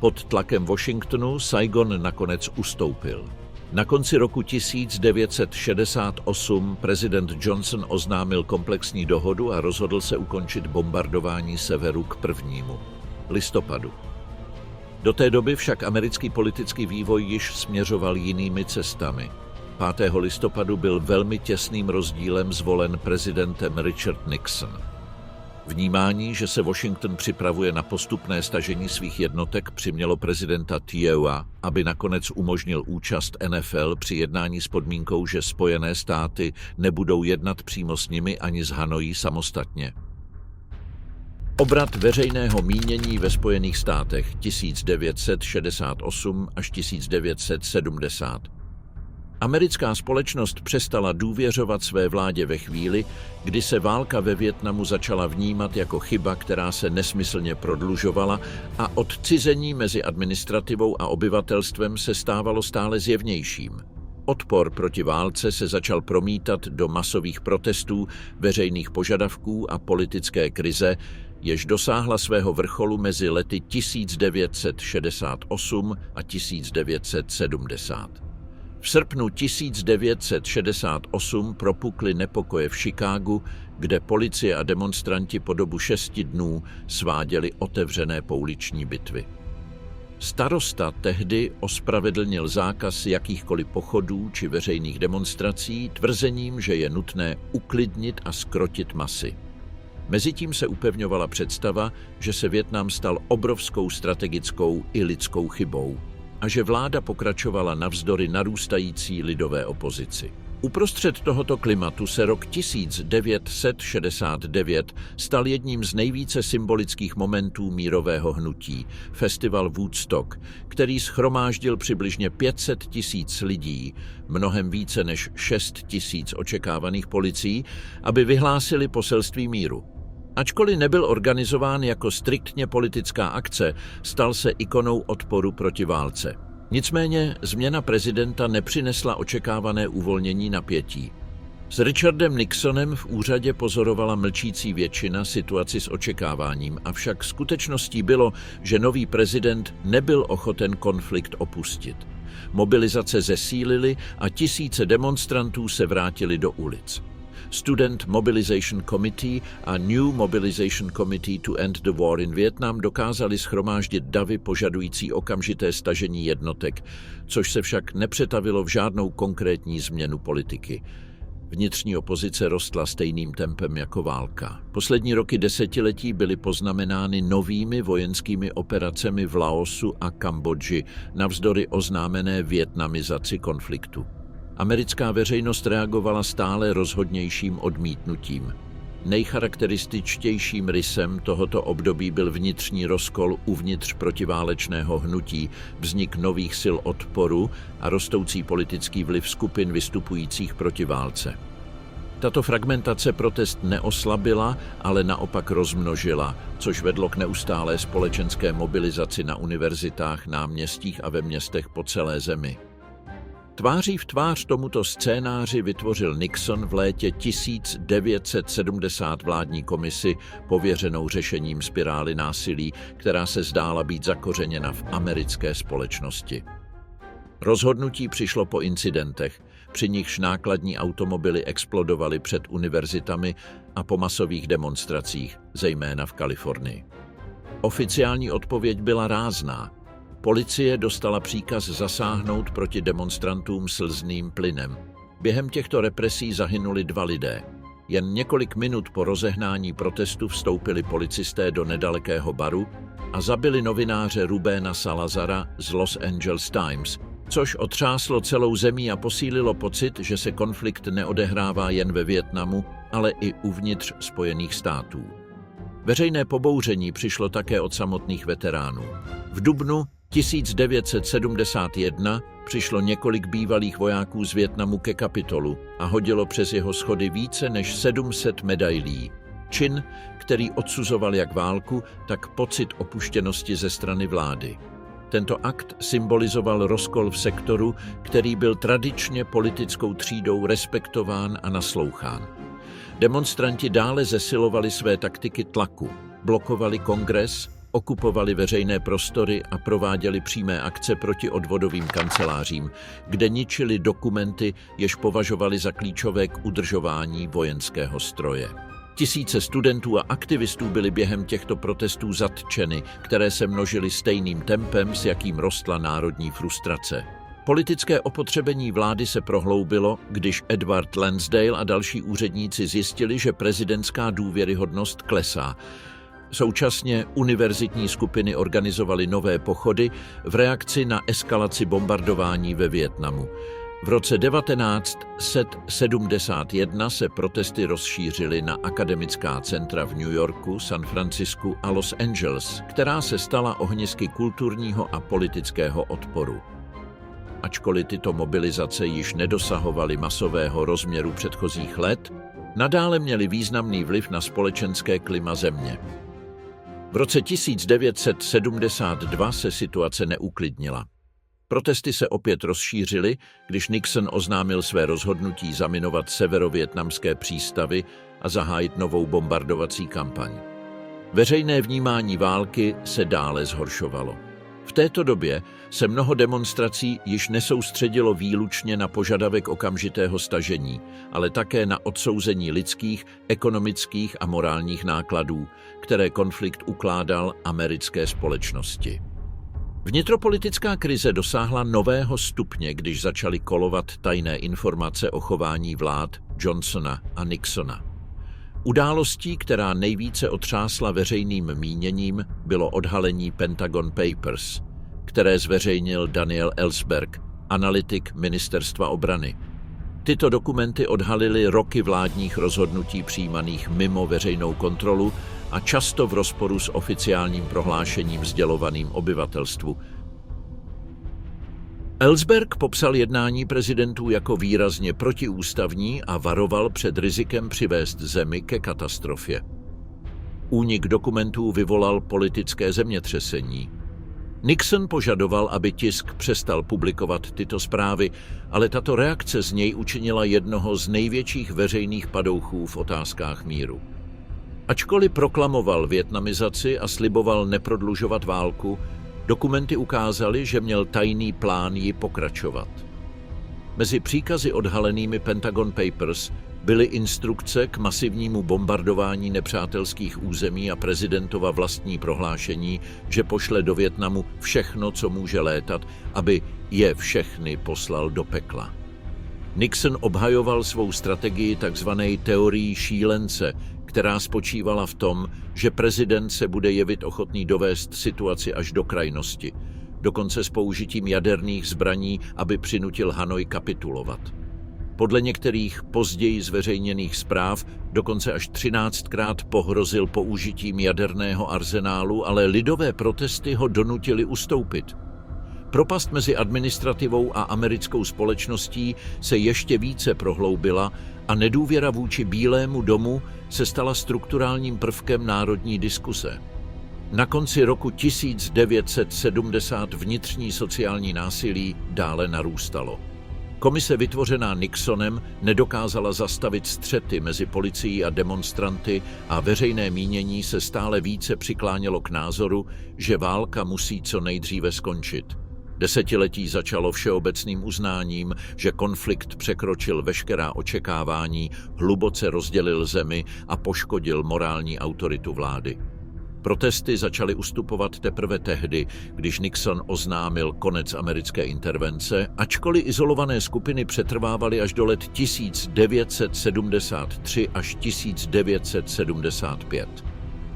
Pod tlakem Washingtonu Saigon nakonec ustoupil. Na konci roku 1968 prezident Johnson oznámil komplexní dohodu a rozhodl se ukončit bombardování severu k 1. listopadu. Do té doby však americký politický vývoj již směřoval jinými cestami. 5. listopadu byl velmi těsným rozdílem zvolen prezidentem Richard Nixon. Vnímání, že se Washington připravuje na postupné stažení svých jednotek, přimělo prezidenta Thieua, aby nakonec umožnil účast NFL při jednání s podmínkou, že Spojené státy nebudou jednat přímo s nimi ani s Hanojí samostatně. Obrat veřejného mínění ve Spojených státech 1968 až 1970. Americká společnost přestala důvěřovat své vládě ve chvíli, kdy se válka ve Vietnamu začala vnímat jako chyba, která se nesmyslně prodlužovala, a odcizení mezi administrativou a obyvatelstvem se stávalo stále zjevnějším. Odpor proti válce se začal promítat do masových protestů, veřejných požadavků a politické krize, jež dosáhla svého vrcholu mezi lety 1968 a 1970. V srpnu 1968 propukly nepokoje v Chicagu, kde policie a demonstranti po dobu 6 dnů sváděli otevřené pouliční bitvy. Starosta tehdy ospravedlnil zákaz jakýchkoliv pochodů či veřejných demonstrací tvrzením, že je nutné uklidnit a zkrotit masy. Mezitím se upevňovala představa, že se Vietnam stal obrovskou strategickou i lidskou chybou a že vláda pokračovala navzdory narůstající lidové opozici. Uprostřed tohoto klimatu se rok 1969 stal jedním z nejvíce symbolických momentů mírového hnutí, festival Woodstock, který shromáždil přibližně 500 000 lidí, mnohem více než 6 000 očekávaných policií, aby vyhlásili poselství míru. Ačkoliv nebyl organizován jako striktně politická akce, stal se ikonou odporu proti válce. Nicméně změna prezidenta nepřinesla očekávané uvolnění napětí. S Richardem Nixonem v úřadě pozorovala mlčící většina situaci s očekáváním, avšak skutečností bylo, že nový prezident nebyl ochoten konflikt opustit. Mobilizace zesílily a tisíce demonstrantů se vrátili do ulic. Student Mobilization Committee a New Mobilization Committee to End the War in Vietnam dokázali shromáždit davy požadující okamžité stažení jednotek, což se však nepřetavilo v žádnou konkrétní změnu politiky. Vnitřní opozice rostla stejným tempem jako válka. Poslední roky desetiletí byly poznamenány novými vojenskými operacemi v Laosu a Kambodži navzdory oznámené vietnamizaci konfliktu. Americká veřejnost reagovala stále rozhodnějším odmítnutím. Nejcharakterističtějším rysem tohoto období byl vnitřní rozkol uvnitř protiválečného hnutí, vznik nových sil odporu a rostoucí politický vliv skupin vystupujících proti válce. Tato fragmentace protest neoslabila, ale naopak rozmnožila, což vedlo k neustálé společenské mobilizaci na univerzitách, náměstích a ve městech po celé zemi. Tváří v tvář tomuto scénáři vytvořil Nixon v létě 1970 vládní komisi pověřenou řešením spirály násilí, která se zdála být zakořeněna v americké společnosti. Rozhodnutí přišlo po incidentech, při nichž nákladní automobily explodovaly před univerzitami a po masových demonstracích, zejména v Kalifornii. Oficiální odpověď byla rázná. Policie dostala příkaz zasáhnout proti demonstrantům slzným plynem. Během těchto represí zahynuli 2 lidé. Jen několik minut po rozehnání protestu vstoupili policisté do nedalekého baru a zabili novináře Rubéna Salazara z Los Angeles Times, což otřáslo celou zemí a posílilo pocit, že se konflikt neodehrává jen ve Vietnamu, ale i uvnitř Spojených států. Veřejné pobouření přišlo také od samotných veteránů. V dubnu 1971 přišlo několik bývalých vojáků z Vietnamu ke Kapitolu a hodilo přes jeho schody více než 700 medailí. Čin, který odsuzoval jak válku, tak pocit opuštěnosti ze strany vlády. Tento akt symbolizoval rozkol v sektoru, který byl tradičně politickou třídou respektován a naslouchán. Demonstranti dále zesilovali své taktiky tlaku, blokovali kongres, okupovali veřejné prostory a prováděli přímé akce proti odvodovým kancelářím, kde ničili dokumenty, jež považovali za klíčové k udržování vojenského stroje. Tisíce studentů a aktivistů byly během těchto protestů zatčeny, které se množily stejným tempem, s jakým rostla národní frustrace. Politické opotřebení vlády se prohloubilo, když Edward Lansdale a další úředníci zjistili, že prezidentská důvěryhodnost klesá. Současně univerzitní skupiny organizovaly nové pochody v reakci na eskalaci bombardování ve Vietnamu. V roce 1971 se protesty rozšířily na akademická centra v New Yorku, San Francisku a Los Angeles, která se stala ohnisky kulturního a politického odporu. Ačkoliv tyto mobilizace již nedosahovaly masového rozměru předchozích let, nadále měly významný vliv na společenské klima země. V roce 1972 se situace neuklidnila. Protesty se opět rozšířily, když Nixon oznámil své rozhodnutí zaminovat severovietnamské přístavy a zahájit novou bombardovací kampaň. Veřejné vnímání války se dále zhoršovalo. V této době se mnoho demonstrací již nesoustředilo výlučně na požadavek okamžitého stažení, ale také na odsouzení lidských, ekonomických a morálních nákladů, které konflikt ukládal americké společnosti. Vnitropolitická krize dosáhla nového stupně, když začaly kolovat tajné informace o chování vlád Johnsona a Nixona. Událostí, která nejvíce otřásla veřejným míněním, bylo odhalení Pentagon Papers, které zveřejnil Daniel Ellsberg, analytik Ministerstva obrany. Tyto dokumenty odhalily roky vládních rozhodnutí přijímaných mimo veřejnou kontrolu a často v rozporu s oficiálním prohlášením sdělovaným obyvatelstvu. Ellsberg popsal jednání prezidentů jako výrazně protiústavní a varoval před rizikem přivést zemi ke katastrofě. Únik dokumentů vyvolal politické zemětřesení. Nixon požadoval, aby tisk přestal publikovat tyto zprávy, ale tato reakce z něj učinila jednoho z největších veřejných padouchů v otázkách míru. Ačkoliv proklamoval vietnamizaci a sliboval neprodlužovat válku, dokumenty ukázaly, že měl tajný plán ji pokračovat. Mezi příkazy odhalenými Pentagon Papers byly instrukce k masivnímu bombardování nepřátelských území a prezidentova vlastní prohlášení, že pošle do Vietnamu všechno, co může létat, aby je všechny poslal do pekla. Nixon obhajoval svou strategii tzv. Teorii šílence, která spočívala v tom, že prezident se bude jevit ochotný dovést situaci až do krajnosti, dokonce s použitím jaderných zbraní, aby přinutil Hanoj kapitulovat. Podle některých později zveřejněných zpráv dokonce až 13krát pohrozil použitím jaderného arzenálu, ale lidové protesty ho donutily ustoupit. Propast mezi administrativou a americkou společností se ještě více prohloubila a nedůvěra vůči Bílému domu se stala strukturálním prvkem národní diskuse. Na konci roku 1970 vnitřní sociální násilí dále narůstalo. Komise vytvořená Nixonem nedokázala zastavit střety mezi policií a demonstranty a veřejné mínění se stále více přiklánělo k názoru, že válka musí co nejdříve skončit. Desetiletí začalo všeobecným uznáním, že konflikt překročil veškerá očekávání, hluboce rozdělil zemi a poškodil morální autoritu vlády. Protesty začaly ustupovat teprve tehdy, když Nixon oznámil konec americké intervence, ačkoliv izolované skupiny přetrvávaly až do let 1973 až 1975.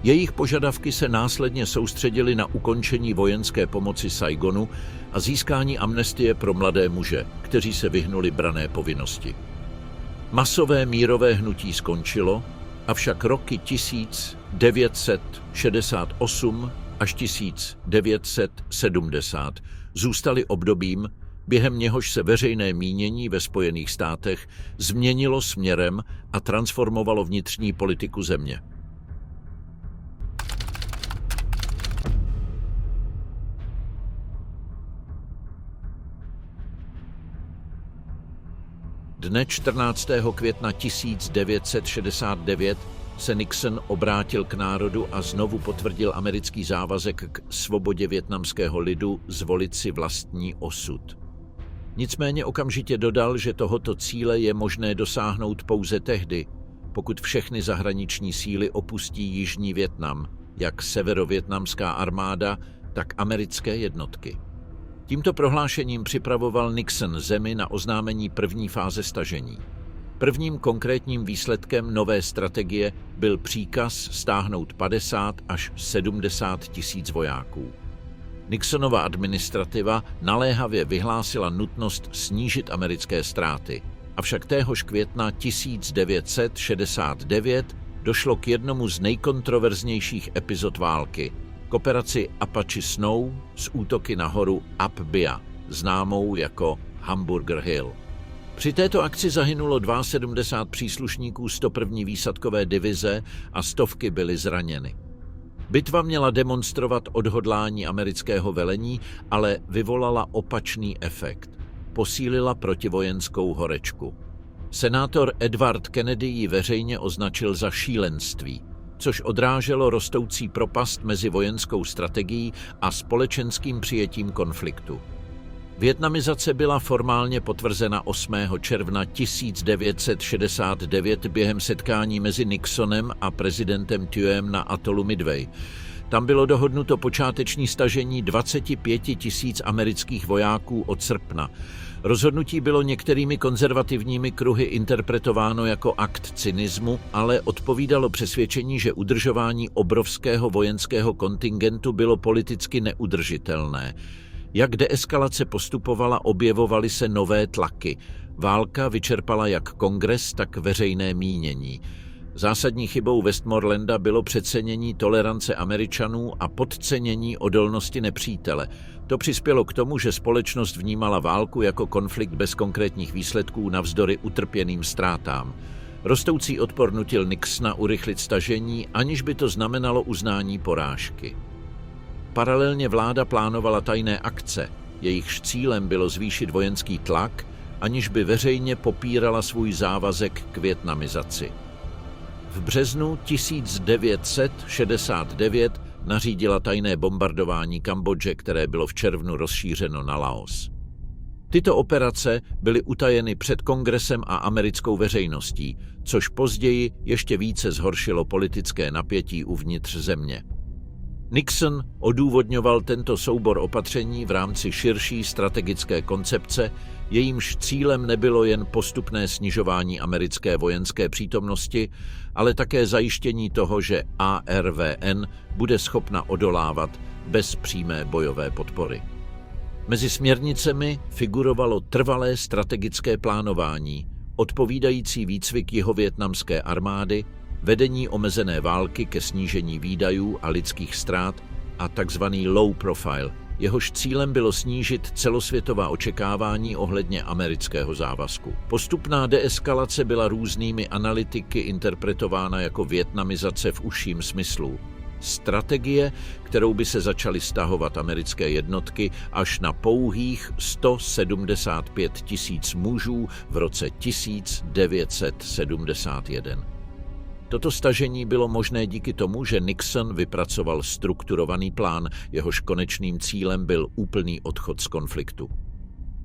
Jejich požadavky se následně soustředily na ukončení vojenské pomoci Saigonu a získání amnestie pro mladé muže, kteří se vyhnuli branné povinnosti. Masové mírové hnutí skončilo, avšak roky 1968 až 1970 zůstaly obdobím, během něhož se veřejné mínění ve Spojených státech změnilo směrem a transformovalo vnitřní politiku země. Dne 14. května 1969 se Nixon obrátil k národu a znovu potvrdil americký závazek k svobodě vietnamského lidu zvolit si vlastní osud. Nicméně okamžitě dodal, že tohoto cíle je možné dosáhnout pouze tehdy, pokud všechny zahraniční síly opustí jižní Vietnam, jak severovietnamská armáda, tak americké jednotky. Tímto prohlášením připravoval Nixon zemi na oznámení první fáze stažení. Prvním konkrétním výsledkem nové strategie byl příkaz stáhnout 50 až 70 tisíc vojáků. Nixonova administrativa naléhavě vyhlásila nutnost snížit americké ztráty, avšak téhož května 1969 došlo k jednomu z nejkontroverznějších epizod války, k operaci Apache Snow s útoky na horu Apia, známou jako Hamburger Hill. Při této akci zahynulo 72 příslušníků 101. výsadkové divize a stovky byly zraněny. Bitva měla demonstrovat odhodlání amerického velení, ale vyvolala opačný efekt. Posílila protivojenskou horečku. Senátor Edward Kennedy ji veřejně označil za šílenství, což odráželo rostoucí propast mezi vojenskou strategií a společenským přijetím konfliktu. Vietnamizace byla formálně potvrzena 8. června 1969 během setkání mezi Nixonem a prezidentem Thiem na atolu Midway. Tam bylo dohodnuto počáteční stažení 25 tisíc amerických vojáků od srpna. Rozhodnutí bylo některými konzervativními kruhy interpretováno jako akt cynismu, ale odpovídalo přesvědčení, že udržování obrovského vojenského kontingentu bylo politicky neudržitelné. Jak deeskalace postupovala, objevovaly se nové tlaky. Válka vyčerpala jak kongres, tak veřejné mínění. Zásadní chybou Westmorelanda bylo přecenění tolerance Američanů a podcenění odolnosti nepřítele. To přispělo k tomu, že společnost vnímala válku jako konflikt bez konkrétních výsledků navzdory utrpěným ztrátám. Rostoucí odpor nutil Nixona urychlit stažení, aniž by to znamenalo uznání porážky. Paralelně vláda plánovala tajné akce, jejichž cílem bylo zvýšit vojenský tlak, aniž by veřejně popírala svůj závazek k vietnamizaci. V březnu 1969 nařídila tajné bombardování Kambodže, které bylo v červnu rozšířeno na Laos. Tyto operace byly utajeny před kongresem a americkou veřejností, což později ještě více zhoršilo politické napětí uvnitř země. Nixon odůvodňoval tento soubor opatření v rámci širší strategické koncepce, jejímž cílem nebylo jen postupné snižování americké vojenské přítomnosti, ale také zajištění toho, že ARVN bude schopna odolávat bez přímé bojové podpory. Mezi směrnicemi figurovalo trvalé strategické plánování, odpovídající výcvik jihovietnamské armády, vedení omezené války ke snížení výdajů a lidských ztrát a tzv. Low profile, jehož cílem bylo snížit celosvětová očekávání ohledně amerického závazku. Postupná deeskalace byla různými analytiky interpretována jako vietnamizace v užším smyslu. Strategie, kterou by se začaly stahovat americké jednotky až na pouhých 175 000 mužů v roce 1971. Toto stažení bylo možné díky tomu, že Nixon vypracoval strukturovaný plán, jehož konečným cílem byl úplný odchod z konfliktu.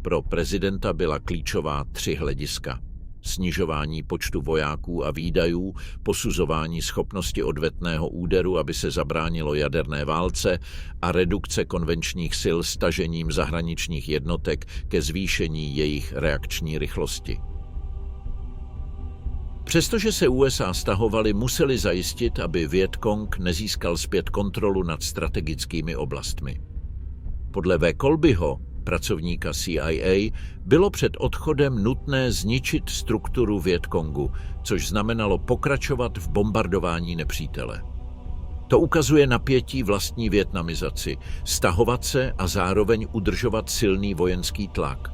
Pro prezidenta byla klíčová 3 hlediska: snižování počtu vojáků a výdajů, posuzování schopnosti odvetného úderu, aby se zabránilo jaderné válce, a redukce konvenčních sil stažením zahraničních jednotek ke zvýšení jejich reakční rychlosti. Přestože se USA stahovaly, museli zajistit, aby Vietcong nezískal zpět kontrolu nad strategickými oblastmi. Podle V. Colbyho, pracovníka CIA, bylo před odchodem nutné zničit strukturu Vietcongu, což znamenalo pokračovat v bombardování nepřítele. To ukazuje napětí vlastní vietnamizaci, stahovat se a zároveň udržovat silný vojenský tlak.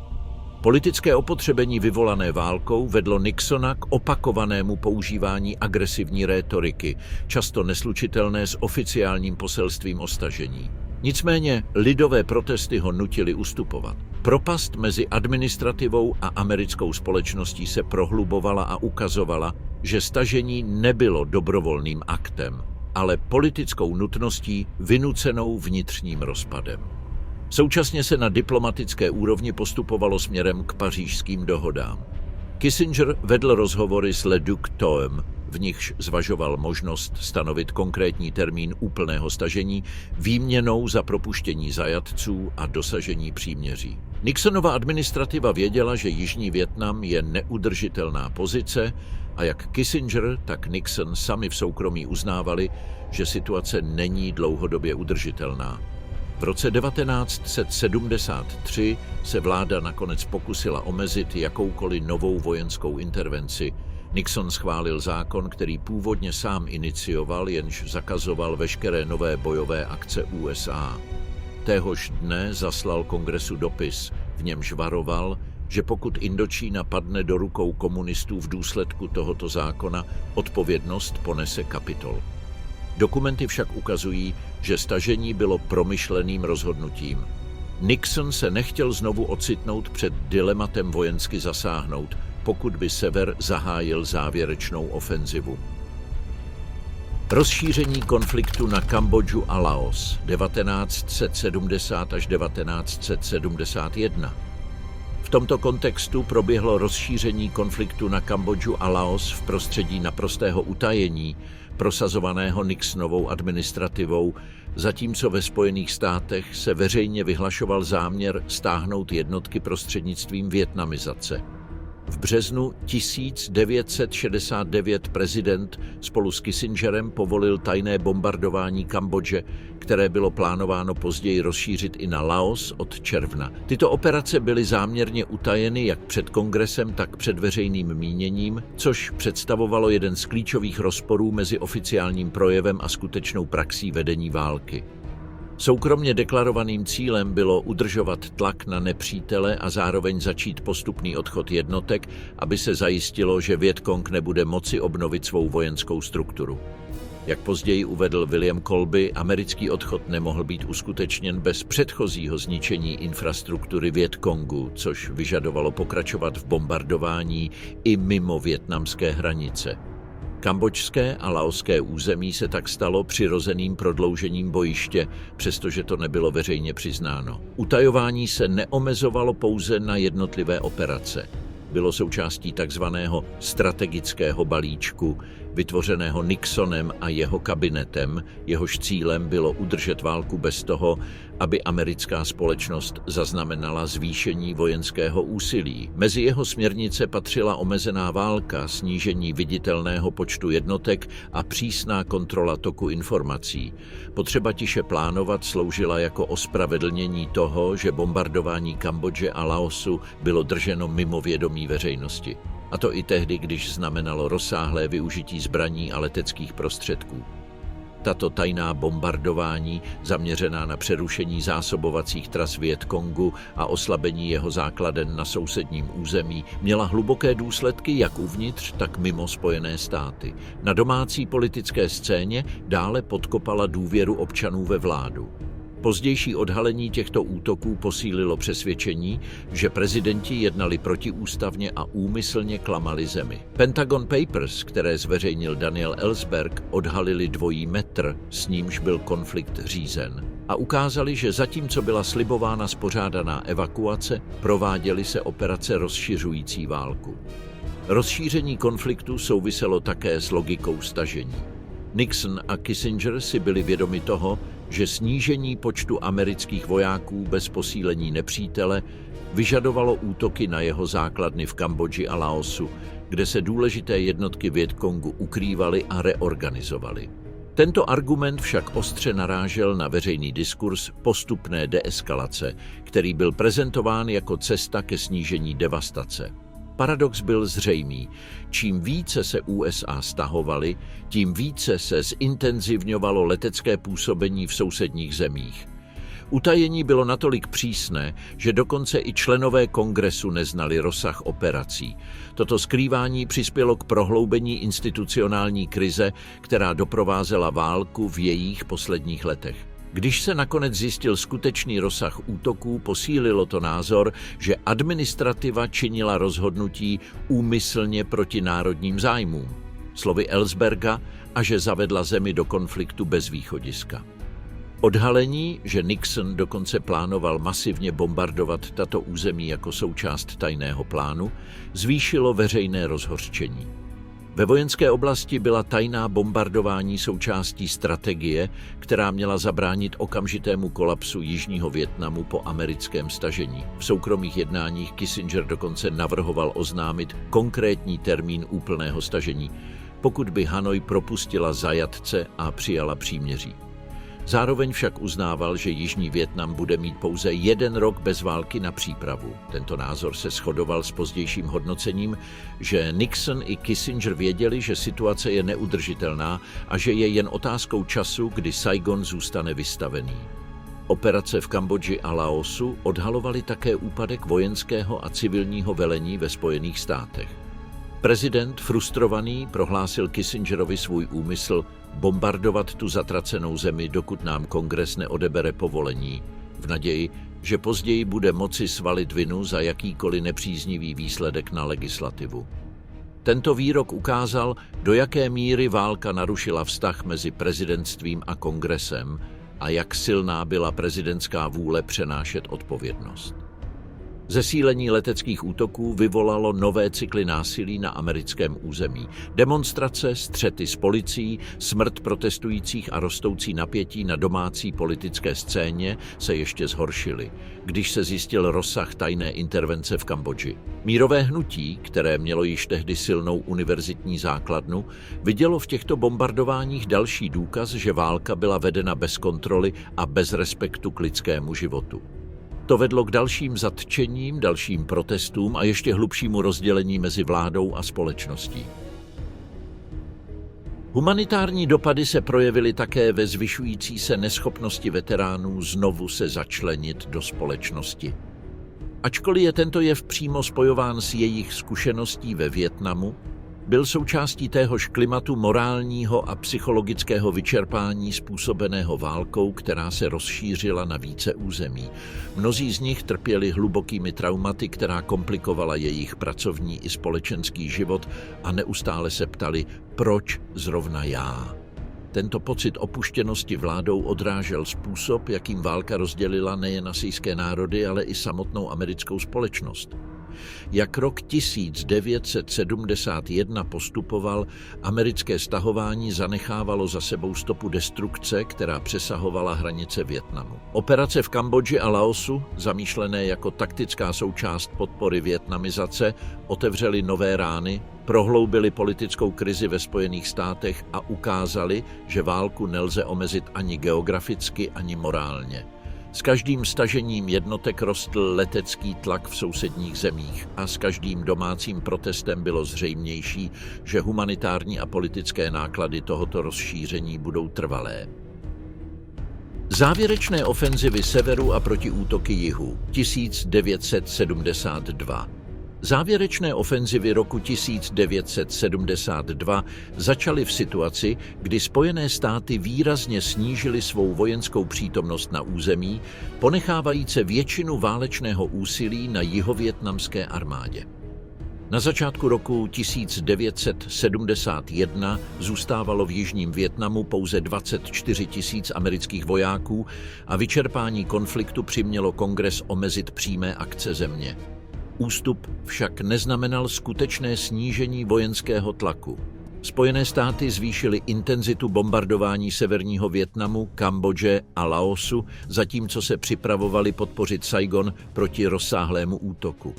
Politické opotřebení vyvolané válkou vedlo Nixona k opakovanému používání agresivní rétoriky, často neslučitelné s oficiálním poselstvím o stažení. Nicméně lidové protesty ho nutily ustupovat. Propast mezi administrativou a americkou společností se prohlubovala a ukazovala, že stažení nebylo dobrovolným aktem, ale politickou nutností vynucenou vnitřním rozpadem. Současně se na diplomatické úrovni postupovalo směrem k pařížským dohodám. Kissinger vedl rozhovory s Le Duc Toem, v nichž zvažoval možnost stanovit konkrétní termín úplného stažení výměnou za propuštění zajatců a dosažení příměří. Nixonova administrativa věděla, že Jižní Vietnam je neudržitelná pozice a jak Kissinger, tak Nixon sami v soukromí uznávali, že situace není dlouhodobě udržitelná. V roce 1973 se vláda nakonec pokusila omezit jakoukoliv novou vojenskou intervenci. Nixon schválil zákon, který původně sám inicioval, jenž zakazoval veškeré nové bojové akce USA. Téhož dne zaslal kongresu dopis, v němž varoval, že pokud Indočína padne do rukou komunistů v důsledku tohoto zákona, odpovědnost ponese Kapitol. Dokumenty však ukazují, že stažení bylo promyšleným rozhodnutím. Nixon se nechtěl znovu ocitnout před dilematem vojensky zasáhnout, pokud by sever zahájil závěrečnou ofenzivu. Rozšíření konfliktu na Kambodžu a Laos 1970 až 1971. V tomto kontextu proběhlo rozšíření konfliktu na Kambodžu a Laos v prostředí naprostého utajení, prosazovaného Nixonovou administrativou, zatímco ve Spojených státech se veřejně vyhlašoval záměr stáhnout jednotky prostřednictvím vietnamizace. V březnu 1969 prezident spolu s Kissingerem povolil tajné bombardování Kambodže, které bylo plánováno později rozšířit i na Laos od června. Tyto operace byly záměrně utajeny jak před kongresem, tak před veřejným míněním, což představovalo jeden z klíčových rozporů mezi oficiálním projevem a skutečnou praxí vedení války. Soukromně deklarovaným cílem bylo udržovat tlak na nepřítele a zároveň začít postupný odchod jednotek, aby se zajistilo, že Vietcong nebude moci obnovit svou vojenskou strukturu. Jak později uvedl William Colby, americký odchod nemohl být uskutečněn bez předchozího zničení infrastruktury Vietcongu, což vyžadovalo pokračovat v bombardování i mimo vietnamské hranice. Kambodžské a laoské území se tak stalo přirozeným prodloužením bojiště, přestože to nebylo veřejně přiznáno. Utajování se neomezovalo pouze na jednotlivé operace. Bylo součástí takzvaného strategického balíčku, vytvořeného Nixonem a jeho kabinetem, jehož cílem bylo udržet válku bez toho, aby americká společnost zaznamenala zvýšení vojenského úsilí. Mezi jeho směrnice patřila omezená válka, snížení viditelného počtu jednotek a přísná kontrola toku informací. Potřeba tiše plánovat sloužila jako ospravedlnění toho, že bombardování Kambodže a Laosu bylo drženo mimo vědomí veřejnosti. A to i tehdy, když znamenalo rozsáhlé využití zbraní a leteckých prostředků. Tato tajná bombardování, zaměřená na přerušení zásobovacích tras Vietcongu a oslabení jeho základen na sousedním území, měla hluboké důsledky jak uvnitř, tak mimo Spojené státy. Na domácí politické scéně dále podkopala důvěru občanů ve vládu. Pozdější odhalení těchto útoků posílilo přesvědčení, že prezidenti jednali protiústavně a úmyslně klamali zemi. Pentagon Papers, které zveřejnil Daniel Ellsberg, odhalili dvojí metr, s nímž byl konflikt řízen, a ukázali, že zatímco byla slibována spořádaná evakuace, prováděly se operace rozšiřující válku. Rozšíření konfliktu souviselo také s logikou stažení. Nixon a Kissinger si byli vědomi toho, že snížení počtu amerických vojáků bez posílení nepřítele vyžadovalo útoky na jeho základny v Kambodži a Laosu, kde se důležité jednotky Vietcongu ukrývaly a reorganizovaly. Tento argument však ostře narážel na veřejný diskurs postupné deeskalace, který byl prezentován jako cesta ke snížení devastace. Paradox byl zřejmý. Čím více se USA stahovaly, tím více se zintenzivňovalo letecké působení v sousedních zemích. Utajení bylo natolik přísné, že dokonce i členové kongresu neznali rozsah operací. Toto skrývání přispělo k prohloubení institucionální krize, která doprovázela válku v jejích posledních letech. Když se nakonec zjistil skutečný rozsah útoků, posílilo to názor, že administrativa činila rozhodnutí úmyslně proti národním zájmům, slovy Ellsberga, a že zavedla zemi do konfliktu bez východiska. Odhalení, že Nixon dokonce plánoval masivně bombardovat tato území jako součást tajného plánu, zvýšilo veřejné rozhořčení. Ve vojenské oblasti byla tajná bombardování součástí strategie, která měla zabránit okamžitému kolapsu Jižního Vietnamu po americkém stažení. V soukromých jednáních Kissinger dokonce navrhoval oznámit konkrétní termín úplného stažení, pokud by Hanoj propustila zajatce a přijala příměří. Zároveň však uznával, že Jižní Vietnam bude mít pouze 1 rok bez války na přípravu. Tento názor se shodoval s pozdějším hodnocením, že Nixon i Kissinger věděli, že situace je neudržitelná a že je jen otázkou času, kdy Saigon zůstane vystavený. Operace v Kambodži a Laosu odhalovaly také úpadek vojenského a civilního velení ve Spojených státech. Prezident, frustrovaný, prohlásil Kissingerovi svůj úmysl bombardovat tu zatracenou zemi, dokud nám kongres neodebere povolení, v naději, že později bude moci svalit vinu za jakýkoliv nepříznivý výsledek na legislativu. Tento výrok ukázal, do jaké míry válka narušila vztah mezi prezidentstvím a kongresem a jak silná byla prezidentská vůle přenášet odpovědnost. Zesílení leteckých útoků vyvolalo nové cykly násilí na americkém území. Demonstrace, střety s policií, smrt protestujících a rostoucí napětí na domácí politické scéně se ještě zhoršily, když se zjistil rozsah tajné intervence v Kambodži. Mírové hnutí, které mělo již tehdy silnou univerzitní základnu, vidělo v těchto bombardováních další důkaz, že válka byla vedena bez kontroly a bez respektu k lidskému životu. To vedlo k dalším zatčením, dalším protestům a ještě hlubšímu rozdělení mezi vládou a společností. Humanitární dopady se projevily také ve zvyšující se neschopnosti veteránů znovu se začlenit do společnosti. Ačkoliv je tento jev přímo spojován s jejich zkušeností ve Vietnamu, byl součástí téhož klimatu morálního a psychologického vyčerpání způsobeného válkou, která se rozšířila na více území. Mnozí z nich trpěli hlubokými traumaty, která komplikovala jejich pracovní i společenský život a neustále se ptali, proč zrovna já. Tento pocit opuštěnosti vládou odrážel způsob, jakým válka rozdělila nejen asijské národy, ale i samotnou americkou společnost. Jak rok 1971 postupoval, americké stahování zanechávalo za sebou stopu destrukce, která přesahovala hranice Vietnamu. Operace v Kambodži a Laosu, zamýšlené jako taktická součást podpory vietnamizace, otevřely nové rány, prohloubily politickou krizi ve Spojených státech a ukázaly, že válku nelze omezit ani geograficky, ani morálně. S každým stažením jednotek rostl letecký tlak v sousedních zemích a s každým domácím protestem bylo zřejmější, že humanitární a politické náklady tohoto rozšíření budou trvalé. Závěrečné ofenzivy severu a protiútoky jihu 1972. Závěrečné ofenzivy roku 1972 začaly v situaci, kdy Spojené státy výrazně snížily svou vojenskou přítomnost na území, ponechávajíce většinu válečného úsilí na jihovietnamské armádě. Na začátku roku 1971 zůstávalo v jižním Vietnamu pouze 24 000 amerických vojáků a vyčerpání konfliktu přimělo Kongres omezit přímé akce země. Ústup však neznamenal skutečné snížení vojenského tlaku. Spojené státy zvýšily intenzitu bombardování severního Vietnamu, Kambodže a Laosu, zatímco se připravovali podpořit Saigon proti rozsáhlému útoku.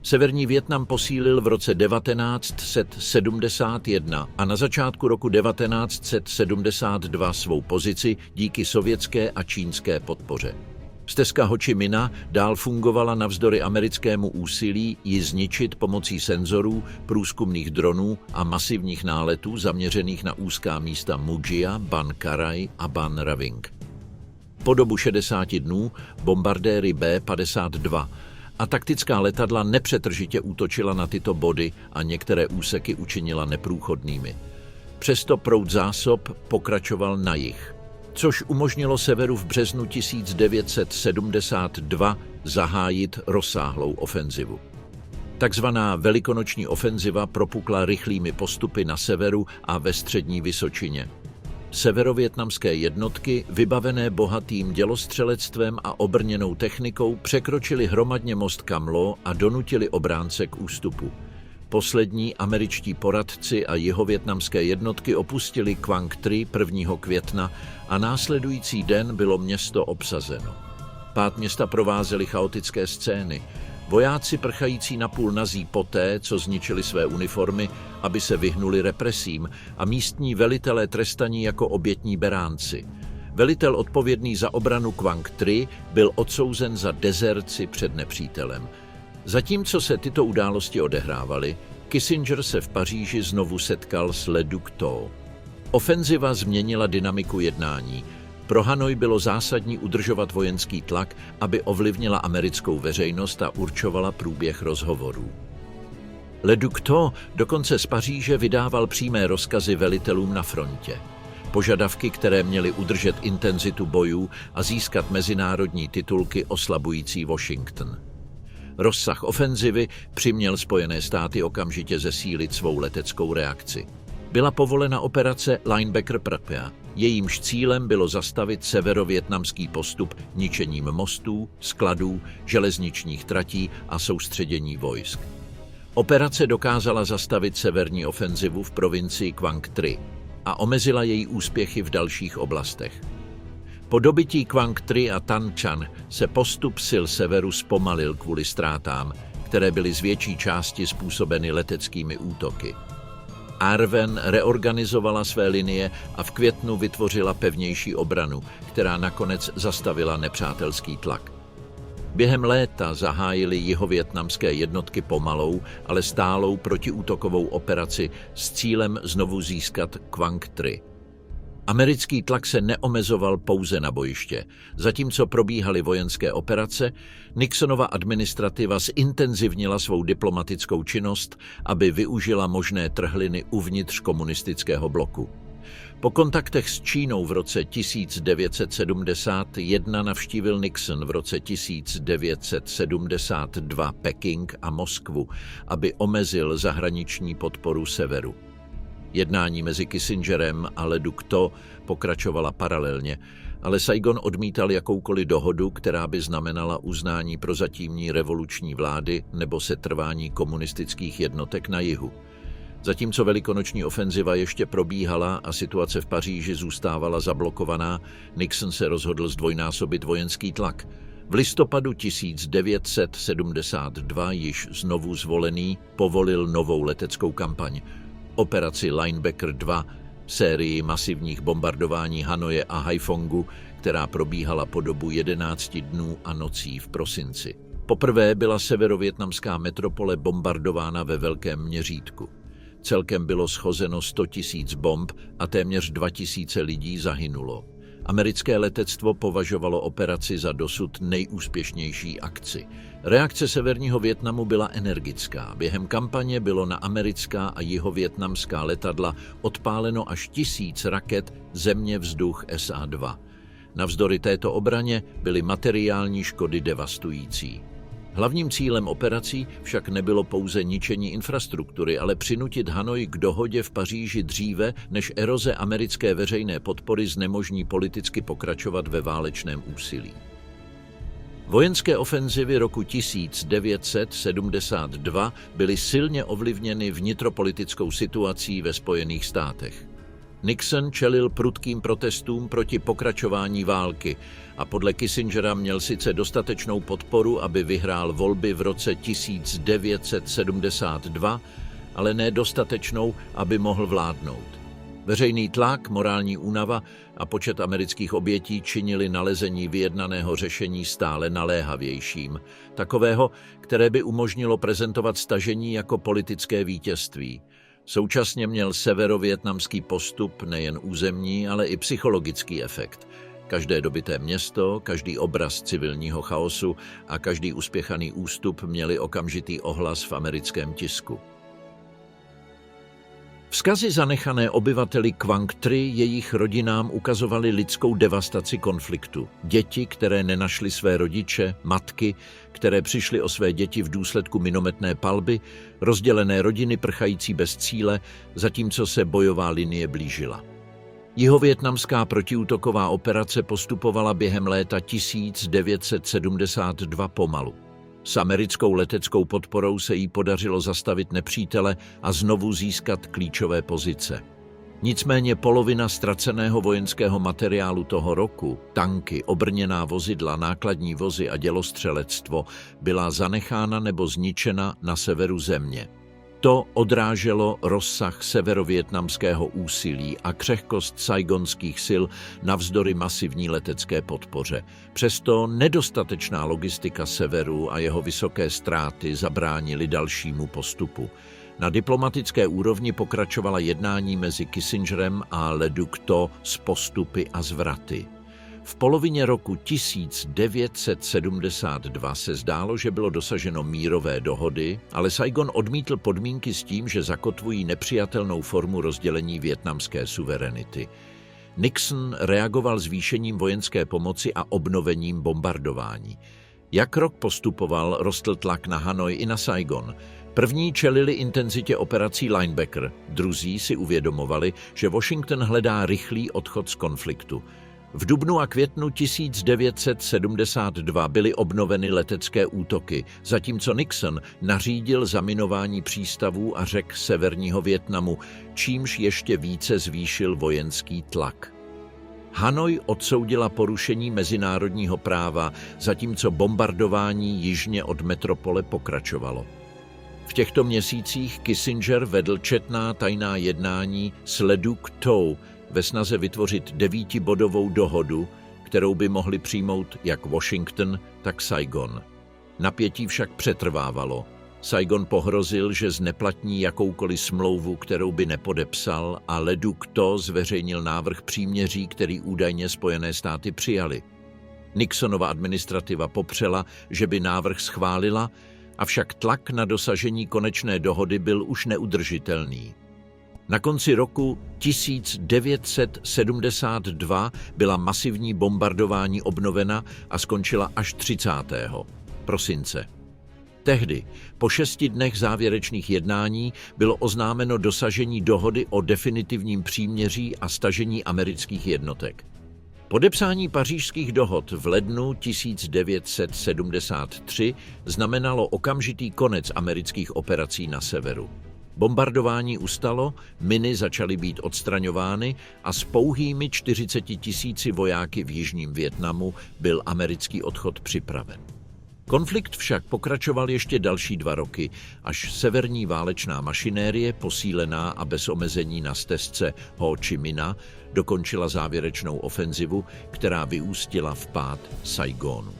Severní Vietnam posílil v roce 1971 a na začátku roku 1972 svou pozici díky sovětské a čínské podpoře. Stezka Ho Chi Minha dál fungovala navzdory americkému úsilí ji zničit pomocí senzorů, průzkumných dronů a masivních náletů zaměřených na úzká místa Mujia, Ban Karai a Ban Raving. Po dobu 60 dnů bombardéry B-52 a taktická letadla nepřetržitě útočila na tyto body a některé úseky učinila neprůchodnými. Přesto proud zásob pokračoval na jih, což umožnilo severu v březnu 1972 zahájit rozsáhlou ofenzivu. Takzvaná velikonoční ofenziva propukla rychlými postupy na severu a ve střední Vysočině. Severovietnamské jednotky, vybavené bohatým dělostřelectvem a obrněnou technikou, překročily hromadně most Cam Lo a donutili obránce k ústupu. Poslední američtí poradci a jihovietnamské jednotky opustili Quang Tri 1. května a následující den bylo město obsazeno. Pád města provázely chaotické scény. Vojáci prchající napůl nazí poté, co zničili své uniformy, aby se vyhnuli represím, a místní velitelé trestaní jako obětní beránci. Velitel odpovědný za obranu Quang Tri byl odsouzen za dezerci před nepřítelem. Zatímco se tyto události odehrávaly, Kissinger se v Paříži znovu setkal s Le Duc Tho. Ofenziva změnila dynamiku jednání. Pro Hanoj bylo zásadní udržovat vojenský tlak, aby ovlivnila americkou veřejnost a určovala průběh rozhovorů. Le Duc Tho dokonce z Paříže vydával přímé rozkazy velitelům na frontě. Požadavky, které měly udržet intenzitu bojů a získat mezinárodní titulky oslabující Washington. Rozsah ofenzivy přiměl Spojené státy okamžitě zesílit svou leteckou reakci. byla povolena operace Linebacker Prapia. Jejímž cílem bylo zastavit severovietnamský postup ničením mostů, skladů, železničních tratí a soustředění vojsk. Operace dokázala zastavit severní ofenzivu v provincii Quang Tri a omezila její úspěchy v dalších oblastech. Po dobytí Quang Tri a Tan Chan se postup sil severu zpomalil kvůli ztrátám, které byly z větší části způsobeny leteckými útoky. Arven reorganizovala své linie a v květnu vytvořila pevnější obranu, která nakonec zastavila nepřátelský tlak. Během léta zahájily jihovietnamské jednotky pomalou, ale stálou protiútokovou operaci s cílem znovu získat Quang Tri. Americký tlak se neomezoval pouze na bojiště. Zatímco probíhaly vojenské operace, Nixonova administrativa zintenzivnila svou diplomatickou činnost, aby využila možné trhliny uvnitř komunistického bloku. Po kontaktech s Čínou v roce 1971 navštívil Nixon v roce 1972 Peking a Moskvu, aby omezil zahraniční podporu severu. Jednání mezi Kissingerem a Le Duc Tho pokračovala paralelně, ale Saigon odmítal jakoukoliv dohodu, která by znamenala uznání prozatímní revoluční vlády nebo setrvání komunistických jednotek na jihu. Zatímco velikonoční ofenziva ještě probíhala a situace v Paříži zůstávala zablokovaná, Nixon se rozhodl zdvojnásobit vojenský tlak. V listopadu 1972 již znovu zvolený povolil novou leteckou kampaň. Operaci Linebacker 2, sérii masivních bombardování Hanoje a Haifongu, která probíhala po dobu 11 dnů a nocí v prosinci. Poprvé byla severovietnamská metropole bombardována ve velkém měřítku. Celkem bylo schozeno 100 000 bomb a téměř 2 000 lidí zahynulo. Americké letectvo považovalo operaci za dosud nejúspěšnější akci. Reakce severního Vietnamu byla energická. Během kampaně bylo na americká a jihovietnamská letadla odpáleno až 1000 raket země-vzduch SA-2. Navzdory této obraně byly materiální škody devastující. Hlavním cílem operací však nebylo pouze ničení infrastruktury, ale přinutit Hanoj k dohodě v Paříži dříve, než eroze americké veřejné podpory znemožní politicky pokračovat ve válečném úsilí. Vojenské ofenzivy roku 1972 byly silně ovlivněny vnitropolitickou situací ve Spojených státech. Nixon čelil prudkým protestům proti pokračování války a podle Kissingera měl sice dostatečnou podporu, aby vyhrál volby v roce 1972, ale ne dostatečnou, aby mohl vládnout. Veřejný tlak, morální únava a počet amerických obětí činili nalezení vyjednaného řešení stále naléhavějším, takového, které by umožnilo prezentovat stažení jako politické vítězství. Současně měl severovietnamský postup nejen územní, ale i psychologický efekt. Každé dobyté město, každý obraz civilního chaosu a každý uspěchaný ústup měli okamžitý ohlas v americkém tisku. Vzkazy zanechané obyvateli Quang Tri jejich rodinám ukazovaly lidskou devastaci konfliktu. Děti, které nenašly své rodiče, matky, které přišly o své děti v důsledku minometné palby, rozdělené rodiny prchající bez cíle, zatímco se bojová linie blížila. Jihovietnamská protiútoková operace postupovala během léta 1972 pomalu. S americkou leteckou podporou se jí podařilo zastavit nepřítele a znovu získat klíčové pozice. Nicméně polovina ztraceného vojenského materiálu toho roku, tanky, obrněná vozidla, nákladní vozy a dělostřelectvo, byla zanechána nebo zničena na severu země. To odráželo rozsah severovietnamského úsilí a křehkost saigonských sil navzdory masivní letecké podpoře. Přesto nedostatečná logistika severu a jeho vysoké ztráty zabránily dalšímu postupu. Na diplomatické úrovni pokračovala jednání mezi Kissingerem a Le Duc Tho s postupy a zvraty. V polovině roku 1972 se zdálo, že bylo dosaženo mírové dohody, ale Saigon odmítl podmínky s tím, že zakotvují nepřijatelnou formu rozdělení vietnamské suverenity. Nixon reagoval zvýšením vojenské pomoci a obnovením bombardování. Jak rok postupoval, rostl tlak na Hanoj i na Saigon. První čelili intenzitě operací Linebacker, druzí si uvědomovali, že Washington hledá rychlý odchod z konfliktu. V dubnu a květnu 1972 byly obnoveny letecké útoky, zatímco Nixon nařídil zaminování přístavů a řek severního Vietnamu, čímž ještě více zvýšil vojenský tlak. Hanoj odsoudila porušení mezinárodního práva, zatímco bombardování jižně od metropole pokračovalo. V těchto měsících Kissinger vedl četná tajná jednání s Le Duc Tho ve snaze vytvořit 9bodovou dohodu, kterou by mohli přijmout jak Washington, tak Saigon. Napětí však přetrvávalo. Saigon pohrozil, že zneplatní jakoukoliv smlouvu, kterou by nepodepsal, a Le Duc Tho zveřejnil návrh příměří, který údajně Spojené státy přijaly. Nixonova administrativa popřela, že by návrh schválila, avšak tlak na dosažení konečné dohody byl už neudržitelný. Na konci roku 1972 byla masivní bombardování obnovena a skončila až 30. prosince. Tehdy, po 6 dnech závěrečných jednání, bylo oznámeno dosažení dohody o definitivním příměří a stažení amerických jednotek. Podepsání pařížských dohod v lednu 1973 znamenalo okamžitý konec amerických operací na severu. Bombardování ustalo, miny začaly být odstraňovány a s pouhými 40 000 vojáky v jižním Vietnamu byl americký odchod připraven. Konflikt však pokračoval ještě další 2 roky, až severní válečná mašinérie, posílená a bez omezení na stezce Ho Chi Minha, dokončila závěrečnou ofenzivu, která vyústila v pád Saigonu.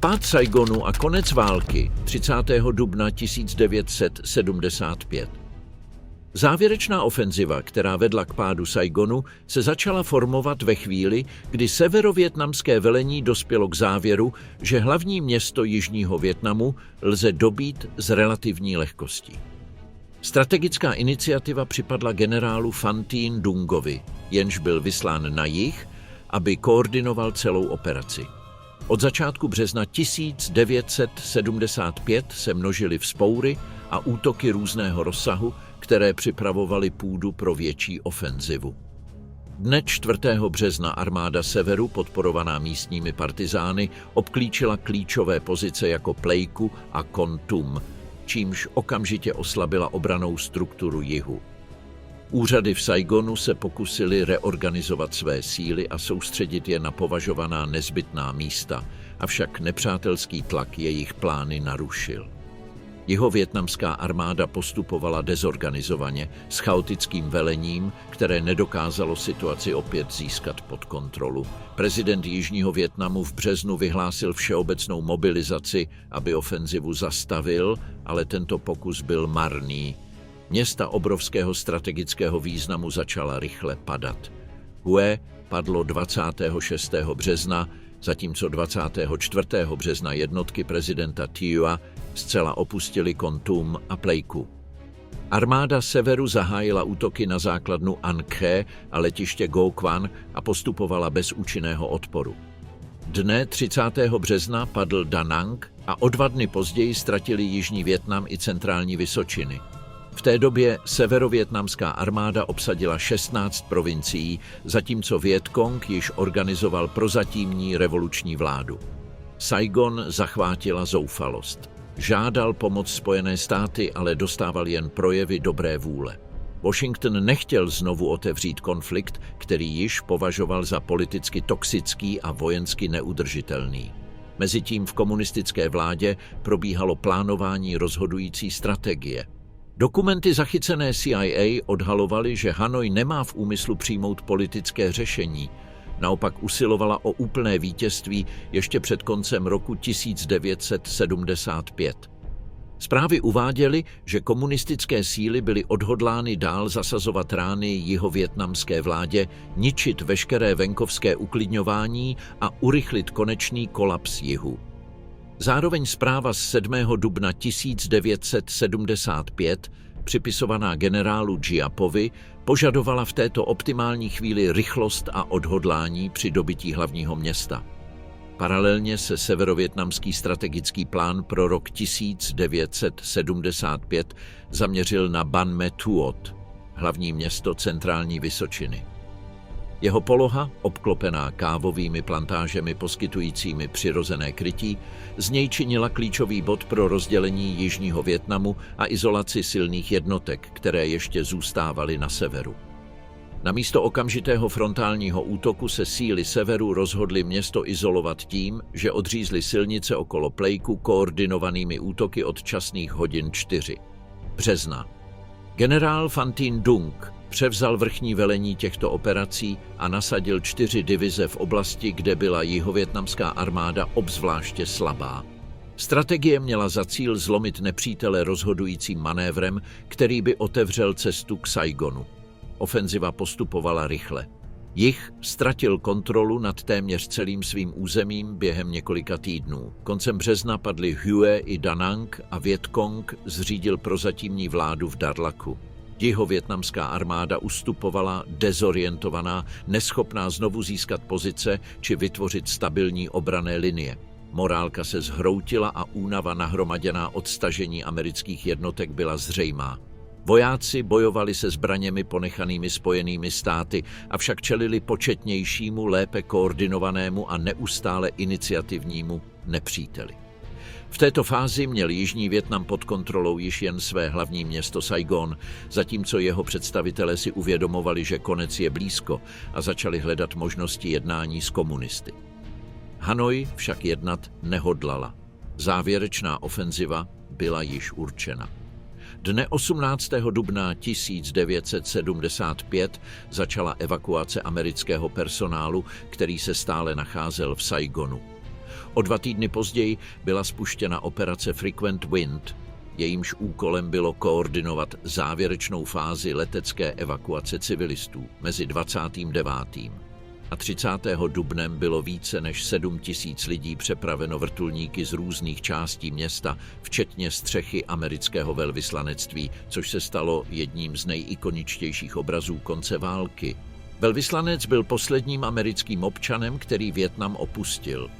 Pád Saigonu a konec války 30. dubna 1975. Závěrečná ofenziva, která vedla k pádu Saigonu, se začala formovat ve chvíli, kdy severovietnamské velení dospělo k závěru, že hlavní město jižního Vietnamu lze dobýt s relativní lehkostí. Strategická iniciativa připadla generálu Phan Thien Dungovi, jenž byl vyslán na jih, aby koordinoval celou operaci. Od začátku března 1975 se množily vzpoury a útoky různého rozsahu, které připravovaly půdu pro větší ofenzivu. Dne 4. března armáda severu, podporovaná místními partizány, obklíčila klíčové pozice jako Pleiku a Kon Tum, čímž okamžitě oslabila obrannou strukturu jihu. Úřady v Saigonu se pokusily reorganizovat své síly a soustředit je na považovaná nezbytná místa, avšak nepřátelský tlak jejich plány narušil. Jihovietnamská armáda postupovala dezorganizovaně, s chaotickým velením, které nedokázalo situaci opět získat pod kontrolu. Prezident Jižního Vietnamu v březnu vyhlásil všeobecnou mobilizaci, aby ofenzivu zastavil, ale tento pokus byl marný. Města obrovského strategického významu začala rychle padat. Hue padlo 26. března, zatímco 24. března jednotky prezidenta Thieua zcela opustili Kon Tum a Pleiku. Armáda severu zahájila útoky na základnu An Khe a letiště Go Quan a postupovala bez účinného odporu. Dne 30. března padl Da Nang a o 2 dny později ztratili Jižní Vietnam i centrální Vysočiny. V té době severovietnamská armáda obsadila 16 provincií, zatímco Vietcong již organizoval prozatímní revoluční vládu. Saigon zachvátila zoufalost. Žádal pomoc Spojené státy, ale dostával jen projevy dobré vůle. Washington nechtěl znovu otevřít konflikt, který již považoval za politicky toxický a vojensky neudržitelný. Mezitím v komunistické vládě probíhalo plánování rozhodující strategie. Dokumenty zachycené CIA odhalovaly, že Hanoj nemá v úmyslu přijmout politické řešení. Naopak usilovala o úplné vítězství ještě před koncem roku 1975. Zprávy uváděly, že komunistické síly byly odhodlány dál zasazovat rány jihovietnamské vládě, ničit veškeré venkovské uklidňování a urychlit konečný kolaps jihu. Zároveň zpráva z 7. dubna 1975, připisovaná generálu Giappovi, požadovala v této optimální chvíli rychlost a odhodlání při dobytí hlavního města. Paralelně se severovietnamský strategický plán pro rok 1975 zaměřil na Ban Me Thuot, hlavní město centrální Vysočiny. Jeho poloha, obklopená kávovými plantážemi poskytujícími přirozené krytí, z něj činila klíčový bod pro rozdělení jižního Vietnamu a izolaci silných jednotek, které ještě zůstávaly na severu. Namísto okamžitého frontálního útoku se síly severu rozhodly město izolovat tím, že odřízly silnice okolo Pleiku koordinovanými útoky od časných hodin 4. března. Generál Van Tien Dung převzal vrchní velení těchto operací a nasadil 4 divize v oblasti, kde byla jihovietnamská armáda obzvláště slabá. Strategie měla za cíl zlomit nepřítele rozhodujícím manévrem, který by otevřel cestu k Saigonu. Ofenziva postupovala rychle. Jih ztratil kontrolu nad téměř celým svým územím během několika týdnů. Koncem března padly Hue i Da Nang a Vietcong zřídil prozatímní vládu v Darlaku. Jihovietnamská armáda ustupovala dezorientovaná, neschopná znovu získat pozice či vytvořit stabilní obranné linie. Morálka se zhroutila a únava nahromaděná od stažení amerických jednotek byla zřejmá. Vojáci bojovali se zbraněmi ponechanými Spojenými státy, avšak čelili početnějšímu, lépe koordinovanému a neustále iniciativnímu nepříteli. V této fázi měl Jižní Vietnam pod kontrolou již jen své hlavní město Saigon, zatímco jeho představitelé si uvědomovali, že konec je blízko a začali hledat možnosti jednání s komunisty. Hanoj však jednat nehodlala. Závěrečná ofenziva byla již určena. Dne 18. dubna 1975 začala evakuace amerického personálu, který se stále nacházel v Saigonu. O 2 týdny později byla spuštěna operace Frequent Wind, jejímž úkolem bylo koordinovat závěrečnou fázi letecké evakuace civilistů mezi 29. a 30. dubnem bylo více než 7 000 lidí přepraveno vrtulníky z různých částí města, včetně střechy amerického velvyslanectví, což se stalo jedním z nejikoničtějších obrazů konce války. Velvyslanec byl posledním americkým občanem, který Vietnam opustil.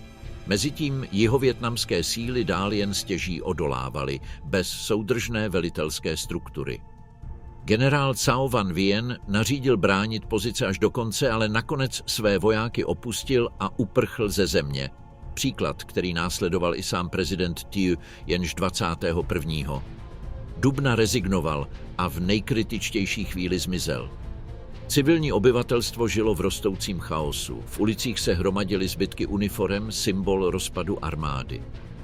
Mezitím jihovietnamské síly dál jen stěží odolávaly, bez soudržné velitelské struktury. Generál Cao Van Vien nařídil bránit pozice až do konce, ale nakonec své vojáky opustil a uprchl ze země. Příklad, který následoval i sám prezident Thieu, jenž 21. dubna rezignoval a v nejkritičtější chvíli zmizel. Civilní obyvatelstvo žilo v rostoucím chaosu. V ulicích se hromadily zbytky uniforem, symbol rozpadu armády.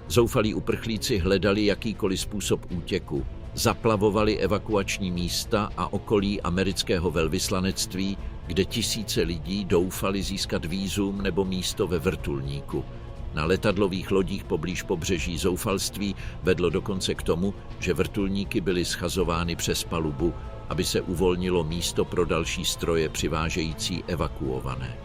Zoufalí uprchlíci hledali jakýkoliv způsob útěku. Zaplavovali evakuační místa a okolí amerického velvyslanectví, kde tisíce lidí doufali získat vízum nebo místo ve vrtulníku. Na letadlových lodích poblíž pobřeží zoufalství vedlo dokonce k tomu, že vrtulníky byly schazovány přes palubu, aby se uvolnilo místo pro další stroje přivážející evakuované.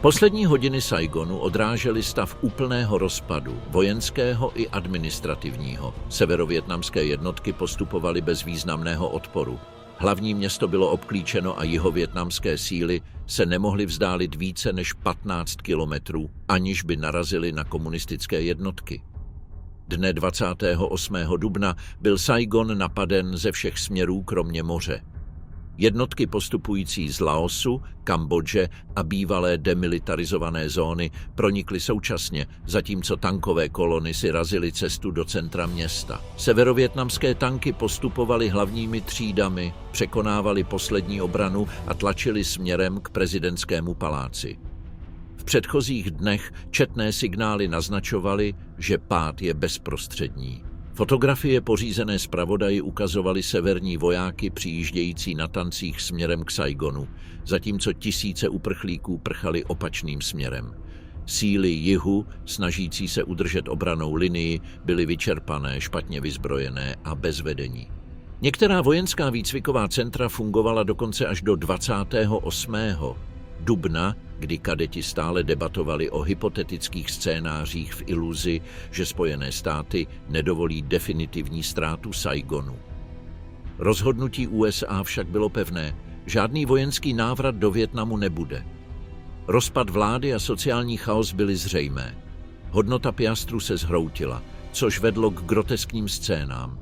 Poslední hodiny Saigonu odrážely stav úplného rozpadu, vojenského i administrativního. Severovietnamské jednotky postupovaly bez významného odporu. Hlavní město bylo obklíčeno a jihovietnamské síly se nemohly vzdálit více než 15 kilometrů, aniž by narazily na komunistické jednotky. Dne 28. dubna byl Saigon napaden ze všech směrů kromě moře. Jednotky postupující z Laosu, Kambodže a bývalé demilitarizované zóny pronikly současně, zatímco tankové kolony si razily cestu do centra města. Severovietnamské tanky postupovaly hlavními třídami, překonávaly poslední obranu a tlačily směrem k prezidentskému paláci. V předchozích dnech četné signály naznačovaly, že pád je bezprostřední. Fotografie pořízené zpravodaji ukazovaly severní vojáky přijíždějící na tancích směrem k Saigonu, zatímco tisíce uprchlíků prchali opačným směrem. Síly jihu, snažící se udržet obrannou linii, byly vyčerpané, špatně vyzbrojené a bez vedení. Některá vojenská výcviková centra fungovala dokonce až do 28. dubna, kdy kadeti stále debatovali o hypotetických scénářích v iluzi, že Spojené státy nedovolí definitivní ztrátu Saigonu. Rozhodnutí USA však bylo pevné, žádný vojenský návrat do Vietnamu nebude. Rozpad vlády a sociální chaos byly zřejmé. Hodnota piastru se zhroutila, což vedlo k groteskním scénám.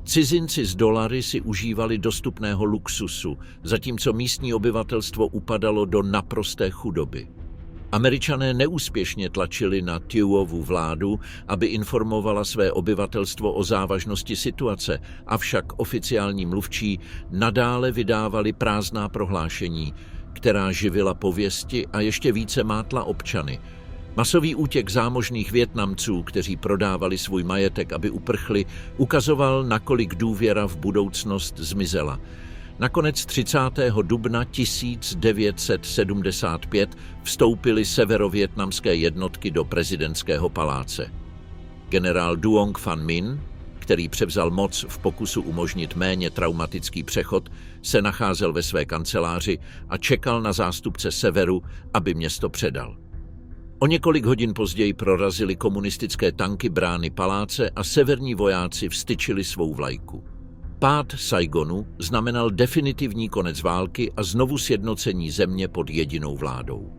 Cizinci z dolary si užívali dostupného luxusu, zatímco místní obyvatelstvo upadalo do naprosté chudoby. Američané neúspěšně tlačili na Thievovu vládu, aby informovala své obyvatelstvo o závažnosti situace, avšak oficiální mluvčí nadále vydávali prázdná prohlášení, která živila pověsti a ještě více mátla občany. Masový útěk zámožných Vietnamců, kteří prodávali svůj majetek, aby uprchli, ukazoval, nakolik důvěra v budoucnost zmizela. Nakonec 30. dubna 1975 vstoupily severovietnamské jednotky do prezidentského paláce. Generál Duong Van Minh, který převzal moc v pokusu umožnit méně traumatický přechod, se nacházel ve své kanceláři a čekal na zástupce severu, aby město předal. O několik hodin později prorazily komunistické tanky brány paláce a severní vojáci vztyčili svou vlajku. Pád Saigonu znamenal definitivní konec války a znovu sjednocení země pod jedinou vládou.